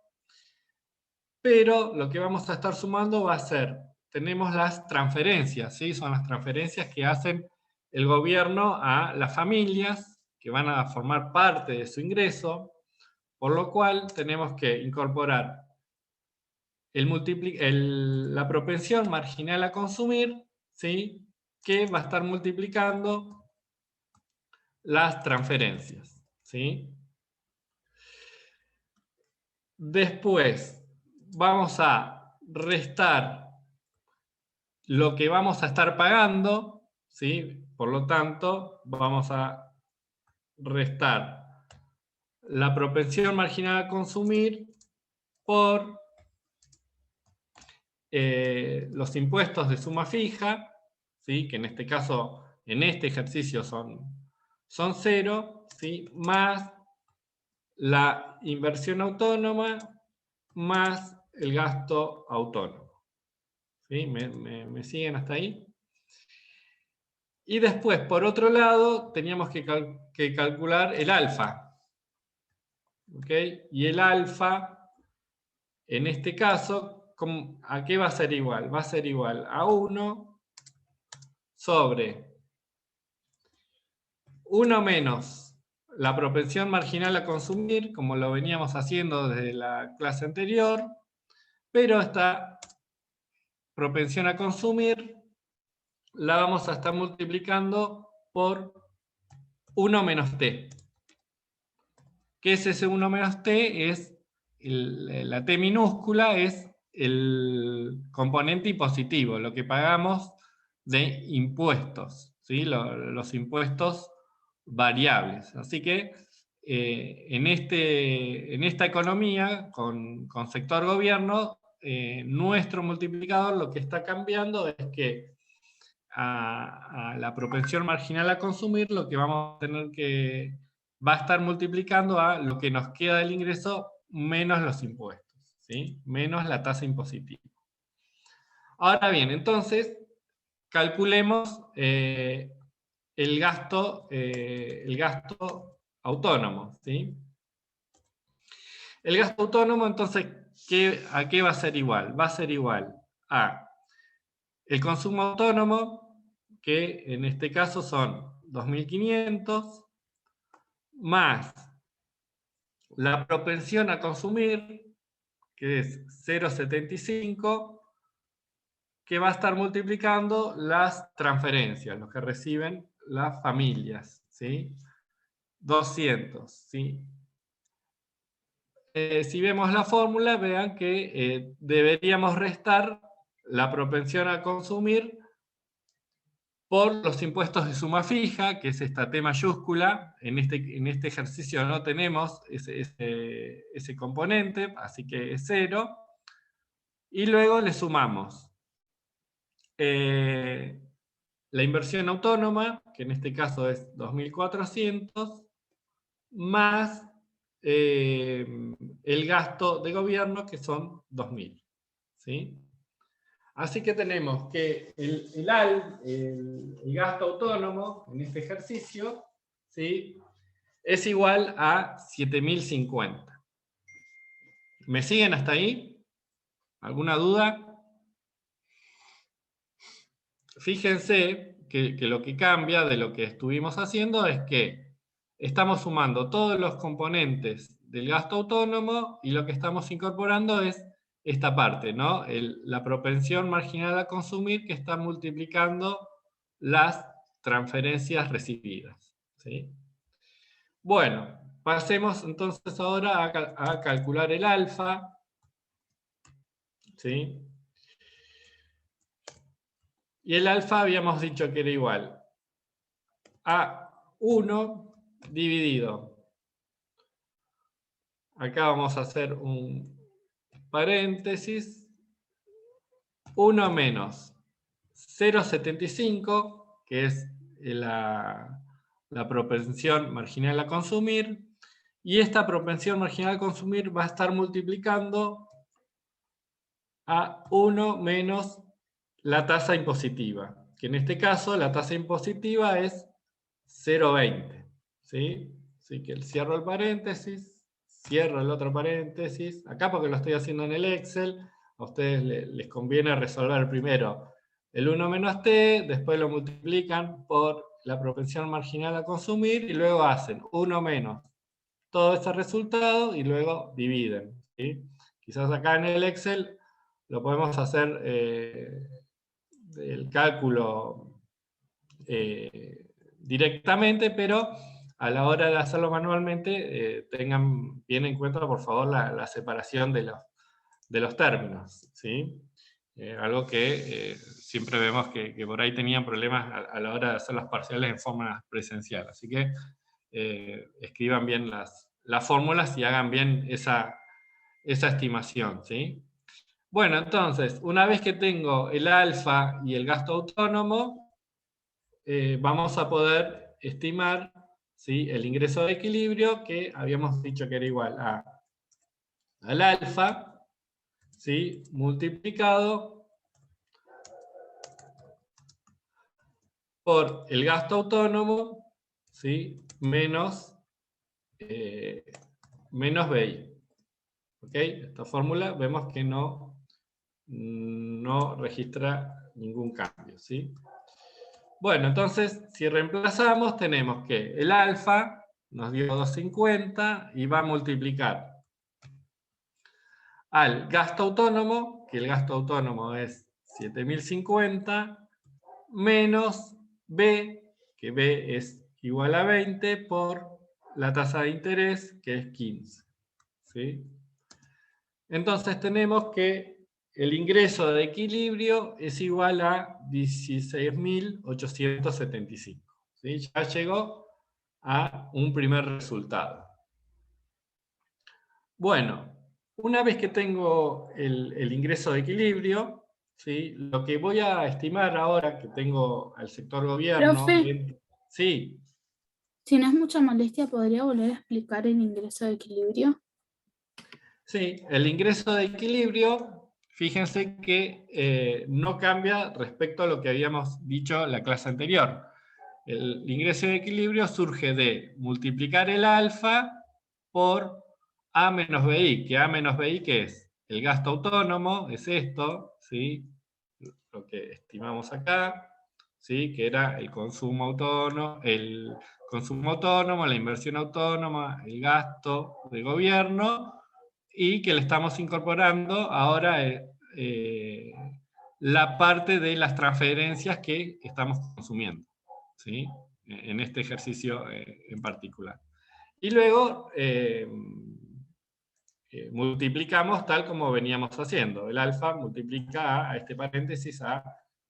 pero lo que vamos a estar sumando va a ser, tenemos las transferencias, ¿sí? Son las transferencias que hacen el gobierno a las familias, que van a formar parte de su ingreso, por lo cual tenemos que incorporar la propensión marginal a consumir, ¿sí? Que va a estar multiplicando las transferencias, ¿sí? Después vamos a restar lo que vamos a estar pagando, ¿sí? Por lo tanto, vamos a restar la propensión marginal a consumir por los impuestos de suma fija, ¿sí? Que en este caso, en este ejercicio son 0, ¿sí? Más la inversión autónoma, más el gasto autónomo. ¿Sí? ¿Me siguen hasta ahí? Y después, por otro lado, teníamos que calcular el alfa. ¿Ok? Y el alfa, en este caso, ¿a qué va a ser igual? Va a ser igual a 1 sobre 1 menos la propensión marginal a consumir, como lo veníamos haciendo desde la clase anterior, pero esta propensión a consumir la vamos a estar multiplicando por 1 menos t. ¿Qué es ese 1 menos t? La t minúscula es el componente impositivo, lo que pagamos de impuestos, ¿sí? Los impuestos variables. Así que en esta economía, con sector gobierno, nuestro multiplicador lo que está cambiando es que a la propensión marginal a consumir, lo que vamos a tener que va a estar multiplicando a lo que nos queda del ingreso menos los impuestos, ¿sí? Menos la tasa impositiva. Ahora bien, entonces, calculemos el gasto autónomo, ¿sí? El gasto autónomo, entonces, ¿a qué va a ser igual? Va a ser igual a el consumo autónomo, que en este caso son 2.500, más la propensión a consumir, que es 0,75, que va a estar multiplicando las transferencias, lo que reciben las familias, ¿sí? 200, ¿sí? Si vemos la fórmula, vean que deberíamos restar la propensión a consumir por los impuestos de suma fija, que es esta T mayúscula. En este ejercicio no tenemos ese componente, así que es 0. Y luego le sumamos la inversión autónoma, que en este caso es 2.400, más el gasto de gobierno, que son 2.000. ¿Sí? Así que tenemos que el gasto autónomo en este ejercicio, ¿sí? Es igual a 7.050. ¿Me siguen hasta ahí? ¿Alguna duda? Fíjense que lo que cambia de lo que estuvimos haciendo es que estamos sumando todos los componentes del gasto autónomo y lo que estamos incorporando es esta parte, ¿no? La propensión marginal a consumir, que está multiplicando las transferencias recibidas, ¿sí? Bueno, pasemos entonces ahora a calcular el alfa, ¿sí? Y el alfa habíamos dicho que era igual a 1 dividido. Acá vamos a hacer un paréntesis. 1 menos 0,75, que es la propensión marginal a consumir. Y esta propensión marginal a consumir va a estar multiplicando a 1 menos la tasa impositiva, que en este caso la tasa impositiva es 0,20. ¿Sí? Así que cierro el paréntesis, cierro el otro paréntesis, acá porque lo estoy haciendo en el Excel, a ustedes les conviene resolver primero el 1 menos t, después lo multiplican por la propensión marginal a consumir, y luego hacen 1 menos todo ese resultado, y luego dividen. ¿Sí? Quizás acá en el Excel lo podemos hacer el cálculo directamente, pero a la hora de hacerlo manualmente, tengan bien en cuenta, por favor, la separación de los términos. ¿Sí? Algo que siempre vemos que por ahí tenían problemas a la hora de hacer las parciales en forma presencial. Así que escriban bien las fórmulas y hagan bien esa estimación. ¿Sí? Bueno, entonces, una vez que tengo el alfa y el gasto autónomo, vamos a poder estimar, ¿sí?, el ingreso de equilibrio, que habíamos dicho que era igual al alfa, ¿sí?, multiplicado por el gasto autónomo, ¿sí?, menos BI. ¿Ok? Esta fórmula vemos que no registra ningún cambio. ¿Sí? Bueno, entonces, si reemplazamos, tenemos que el alfa nos dio 250 y va a multiplicar al gasto autónomo, que el gasto autónomo es 7050, menos B, que B es igual a 20, por la tasa de interés, que es 15. ¿Sí? Entonces tenemos que el ingreso de equilibrio es igual a 16.875. ¿Sí? Ya llegó a un primer resultado. Bueno, una vez que tengo el ingreso de equilibrio, ¿sí?, lo que voy a estimar ahora que tengo al sector gobierno... Profe, sí. Si no es mucha molestia, ¿podría volver a explicar el ingreso de equilibrio? Sí, el ingreso de equilibrio, fíjense que no cambia respecto a lo que habíamos dicho en la clase anterior. El ingreso de equilibrio surge de multiplicar el alfa por A menos BI, que A menos BI, ¿qué es? El gasto autónomo, es esto, ¿sí?, lo que estimamos acá, ¿sí?, que era el consumo autónomo, la inversión autónoma, el gasto de gobierno, y que le estamos incorporando ahora la parte de las transferencias que estamos consumiendo, ¿sí?, en este ejercicio en particular. Y luego multiplicamos tal como veníamos haciendo. El alfa multiplica a este paréntesis a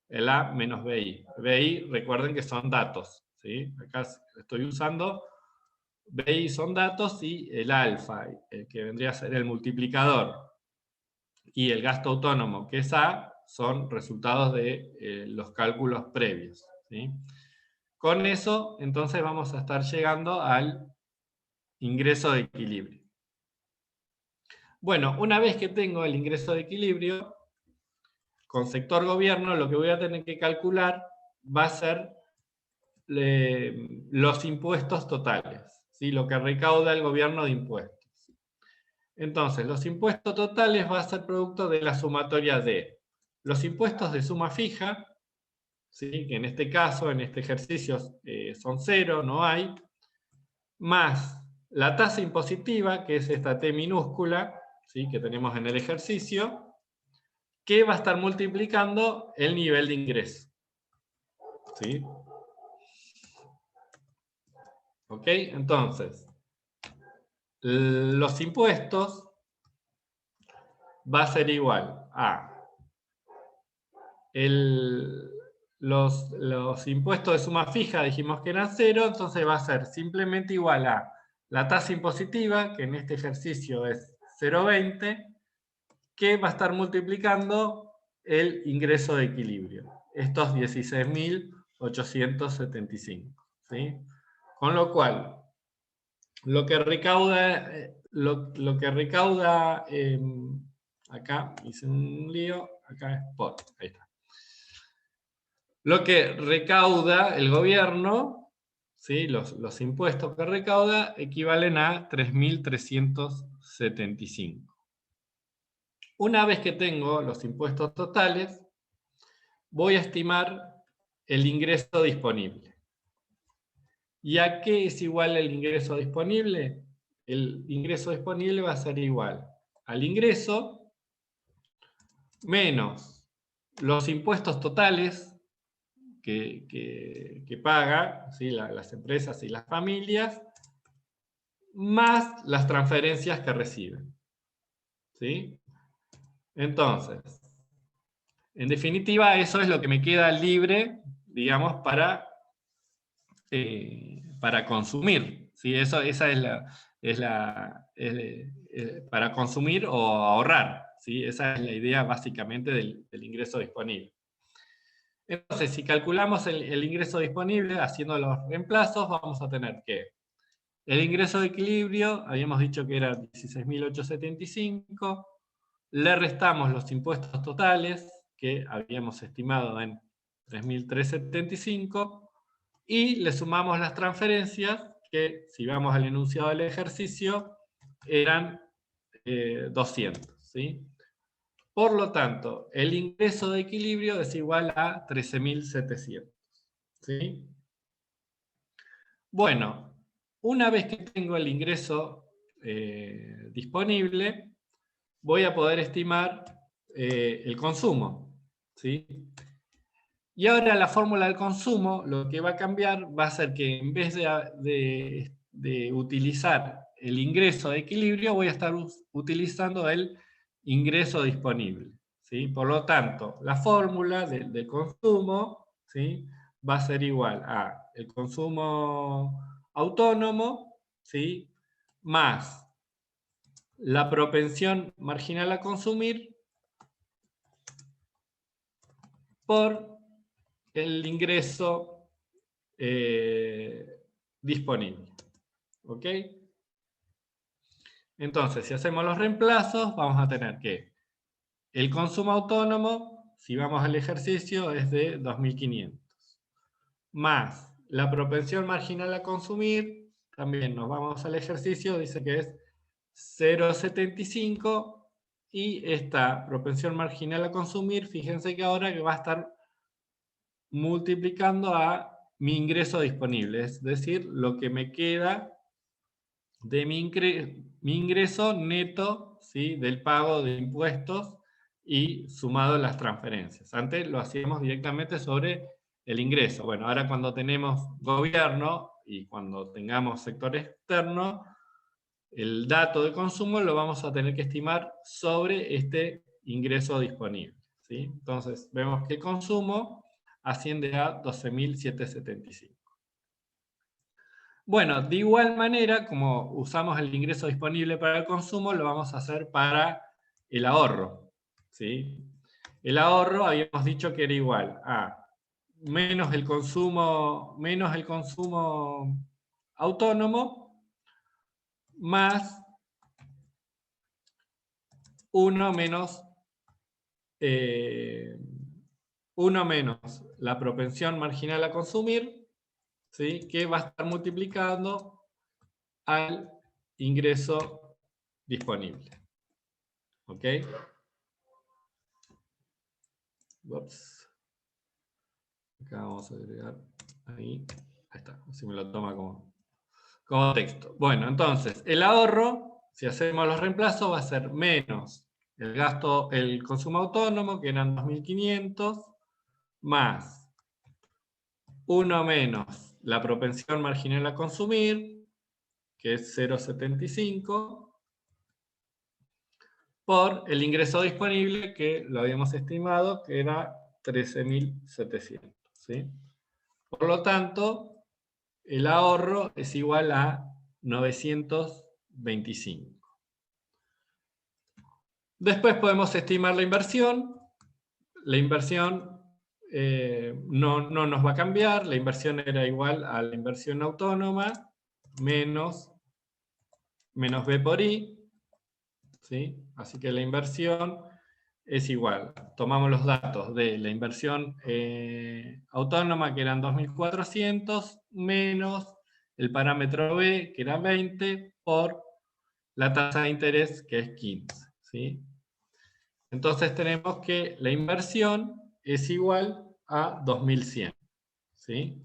el A menos BI. BI, recuerden que son datos, ¿sí? Acá estoy usando BI, son datos, y el alfa, que vendría a ser el multiplicador, y el gasto autónomo, que es A, son resultados de los cálculos previos. ¿Sí? Con eso, entonces, vamos a estar llegando al ingreso de equilibrio. Bueno, una vez que tengo el ingreso de equilibrio, con sector gobierno, lo que voy a tener que calcular va a ser los impuestos totales, ¿sí?, lo que recauda el gobierno de impuestos. Entonces, los impuestos totales va a ser producto de la sumatoria de los impuestos de suma fija, ¿sí?, que en este caso, en este ejercicio, son 0, no hay, más la tasa impositiva, que es esta T minúscula, ¿sí?, que tenemos en el ejercicio, que va a estar multiplicando el nivel de ingreso. ¿Sí? ¿Ok? Entonces, los impuestos va a ser igual a los impuestos de suma fija dijimos que eran 0, entonces va a ser simplemente igual a la tasa impositiva, que en este ejercicio es 0,20, que va a estar multiplicando el ingreso de equilibrio, estos 16.875. ¿Sí? Con lo cual, lo que recauda, acá hice un lío, acá es por, ahí está. Lo que recauda el gobierno, ¿sí? Los impuestos que recauda equivalen a 3.375. Una vez que tengo los impuestos totales, voy a estimar el ingreso disponible. ¿Y a qué es igual el ingreso disponible? El ingreso disponible va a ser igual al ingreso menos los impuestos totales que pagan, ¿sí? Las empresas y las familias, más las transferencias que reciben. ¿Sí? Entonces, en definitiva, eso es lo que me queda libre, digamos, para consumir. ¿Sí? Esa es para consumir o ahorrar. ¿Sí? Esa es la idea básicamente del ingreso disponible. Entonces, si calculamos el ingreso disponible haciendo los reemplazos, vamos a tener que el ingreso de equilibrio, habíamos dicho que era 16.875, le restamos los impuestos totales, que habíamos estimado en 3.375, y le sumamos las transferencias, que si vamos al enunciado del ejercicio, eran 200. ¿Sí? Por lo tanto, el ingreso de equilibrio es igual a 13.700. ¿Sí? Bueno, una vez que tengo el ingreso disponible, voy a poder estimar el consumo. ¿Sí? Y ahora la fórmula del consumo, lo que va a cambiar va a ser que en vez de utilizar el ingreso de equilibrio, voy a estar utilizando el ingreso disponible. ¿Sí? Por lo tanto, la fórmula del consumo, ¿sí? Va a ser igual a el consumo autónomo, ¿sí? Más la propensión marginal a consumir por el ingreso disponible. ¿Ok? Entonces, si hacemos los reemplazos, vamos a tener que el consumo autónomo, si vamos al ejercicio, es de 2.500. Más la propensión marginal a consumir, también nos vamos al ejercicio, dice que es 0,75, y esta propensión marginal a consumir, fíjense que ahora que va a estar multiplicando a mi ingreso disponible, es decir, lo que me queda de mi ingreso neto, ¿sí? Del pago de impuestos y sumado a las transferencias. Antes lo hacíamos directamente sobre el ingreso. Bueno, ahora cuando tenemos gobierno y cuando tengamos sector externo, el dato de consumo lo vamos a tener que estimar sobre este ingreso disponible. ¿Sí? Entonces, vemos que el consumo asciende a 12.775. Bueno, de igual manera, como usamos el ingreso disponible para el consumo, lo vamos a hacer para el ahorro. ¿Sí? El ahorro habíamos dicho que era igual a menos el consumo autónomo más 1 menos la propensión marginal a consumir, ¿sí? Que va a estar multiplicando al ingreso disponible. ¿Ok? Ups. Acá vamos a agregar ahí. Ahí está, así me lo toma como texto. Bueno, entonces, el ahorro, si hacemos los reemplazos, va a ser menos el gasto, el consumo autónomo, que eran 2.500, más 1 menos la propensión marginal a consumir, que es 0,75, por el ingreso disponible, que lo habíamos estimado, que era 13.700. ¿sí? Por lo tanto, el ahorro es igual a 925. Después podemos estimar la inversión. La inversión no nos va a cambiar. La inversión era igual a la inversión autónoma menos B por I. ¿Sí? Así que la inversión es igual. Tomamos los datos de la inversión autónoma, que eran 2.400, menos el parámetro B, que era 20, por la tasa de interés, que es 15. ¿Sí? Entonces tenemos que la inversión es igual a 2.100. ¿Sí?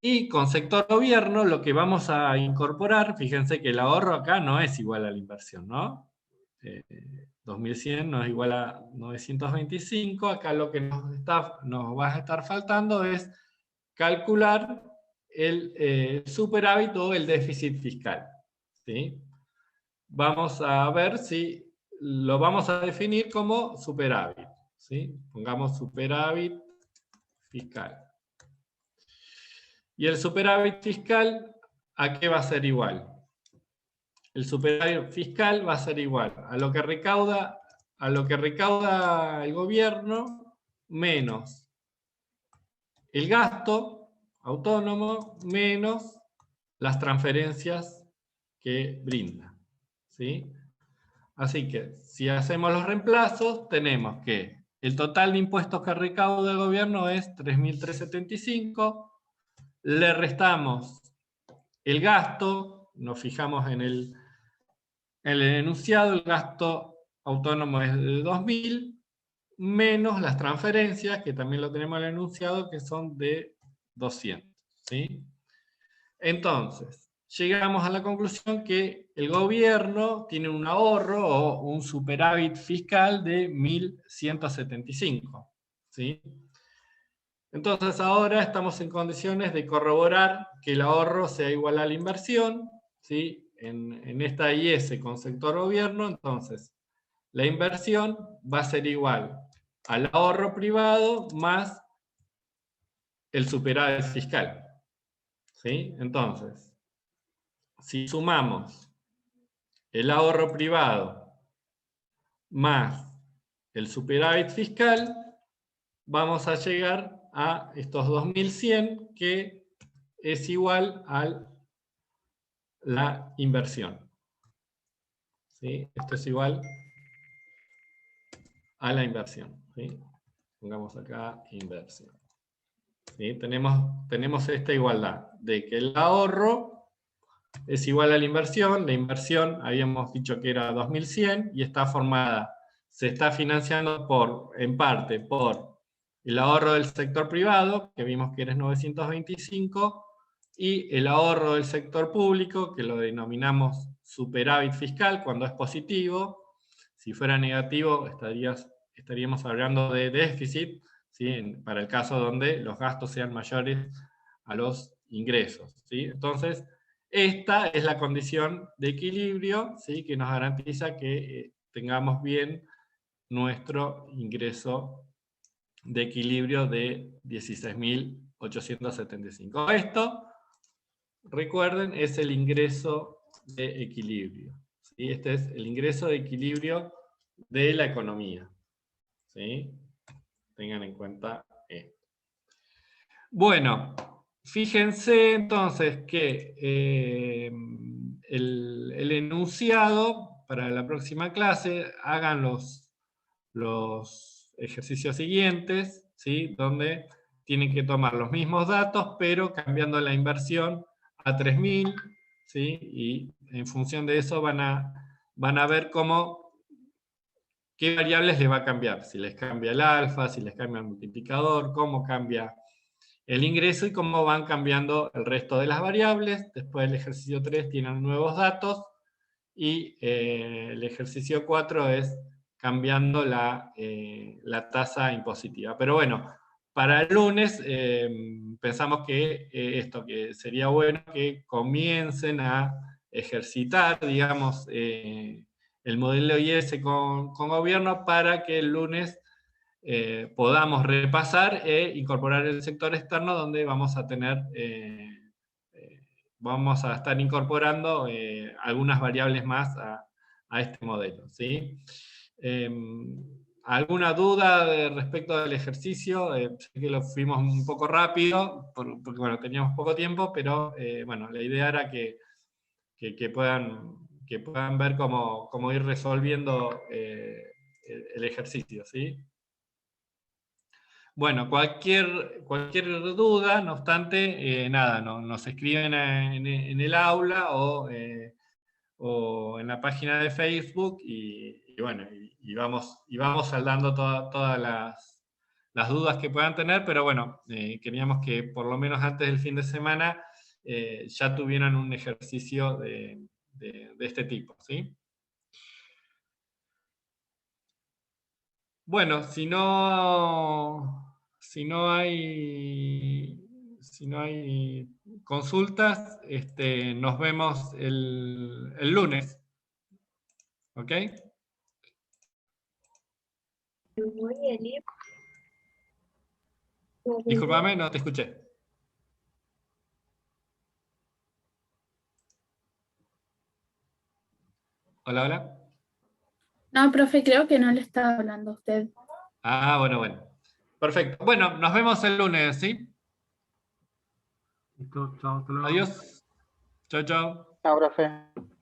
Y con sector gobierno lo que vamos a incorporar, fíjense que el ahorro acá no es igual a la inversión, ¿no? 2.100 no es igual a 925, acá lo que nos va a estar faltando es calcular el superávit o el déficit fiscal. ¿Sí? Vamos a ver si lo vamos a definir como superávit. ¿Sí? Pongamos superávit fiscal. Y el superávit fiscal, ¿a qué va a ser igual? El superávit fiscal va a ser igual a lo que recauda el gobierno menos el gasto autónomo menos las transferencias que brinda. ¿Sí? Así que si hacemos los reemplazos, tenemos que el total de impuestos que recauda el gobierno es 3.375. Le restamos el gasto, nos fijamos en el enunciado, el gasto autónomo es de 2.000, menos las transferencias, que también lo tenemos en el enunciado, que son de 200. ¿Sí? Entonces, llegamos a la conclusión que el gobierno tiene un ahorro o un superávit fiscal de 1.175. ¿Sí? Entonces ahora estamos en condiciones de corroborar que el ahorro sea igual a la inversión, ¿sí? En esta IS con sector gobierno, entonces la inversión va a ser igual al ahorro privado más el superávit fiscal. ¿Sí? Entonces, si sumamos el ahorro privado más el superávit fiscal, vamos a llegar a estos 2.100, que es igual a la inversión. ¿Sí? Esto es igual a la inversión. ¿Sí? Pongamos acá inversión. ¿Sí? Tenemos esta igualdad de que el ahorro es igual a la inversión habíamos dicho que era 2.100 y está formada, se está financiando en parte por el ahorro del sector privado, que vimos que era 925, y el ahorro del sector público, que lo denominamos superávit fiscal cuando es positivo. Si fuera negativo estaríamos hablando de déficit, ¿sí? Para el caso donde los gastos sean mayores a los ingresos. ¿Sí? Entonces, esta es la condición de equilibrio, ¿sí? Que nos garantiza que tengamos bien nuestro ingreso de equilibrio de 16.875. Esto, recuerden, es el ingreso de equilibrio. ¿Sí? Este es el ingreso de equilibrio de la economía. ¿Sí? Tengan en cuenta esto. Bueno, fíjense entonces que el enunciado para la próxima clase, hagan los ejercicios siguientes, ¿sí? Donde tienen que tomar los mismos datos, pero cambiando la inversión a 3.000, ¿sí? Y en función de eso van a ver qué variables les va a cambiar. Si les cambia el alfa, si les cambia el multiplicador, cómo cambia el ingreso y cómo van cambiando el resto de las variables. Después del ejercicio 3 tienen nuevos datos y el ejercicio 4 es cambiando la tasa impositiva. Pero bueno, para el lunes pensamos que que sería bueno que comiencen a ejercitar, digamos, el modelo IS con gobierno, para que el lunes podamos repasar e incorporar el sector externo, donde vamos a tener, vamos a estar incorporando algunas variables más a este modelo, ¿sí? ¿Alguna duda respecto del ejercicio? Sé que lo fuimos un poco rápido, porque bueno, teníamos poco tiempo, pero bueno, la idea era que puedan ver cómo ir resolviendo el ejercicio, ¿sí? Bueno, cualquier duda, no obstante, nada, nos escriben en el aula o en la página de Facebook y bueno, vamos saldando todas las dudas que puedan tener, pero bueno, queríamos que por lo menos antes del fin de semana ya tuvieran un ejercicio de este tipo, ¿sí? Bueno, si no hay consultas, nos vemos el lunes. ¿Ok? Discúlpame, no te escuché. Hola, hola. No, profe, creo que no le estaba hablando a usted. Ah, bueno. Perfecto. Bueno, nos vemos el lunes, ¿sí? Listo, chao, hasta luego. Adiós. Chau, chau. Chao, profe.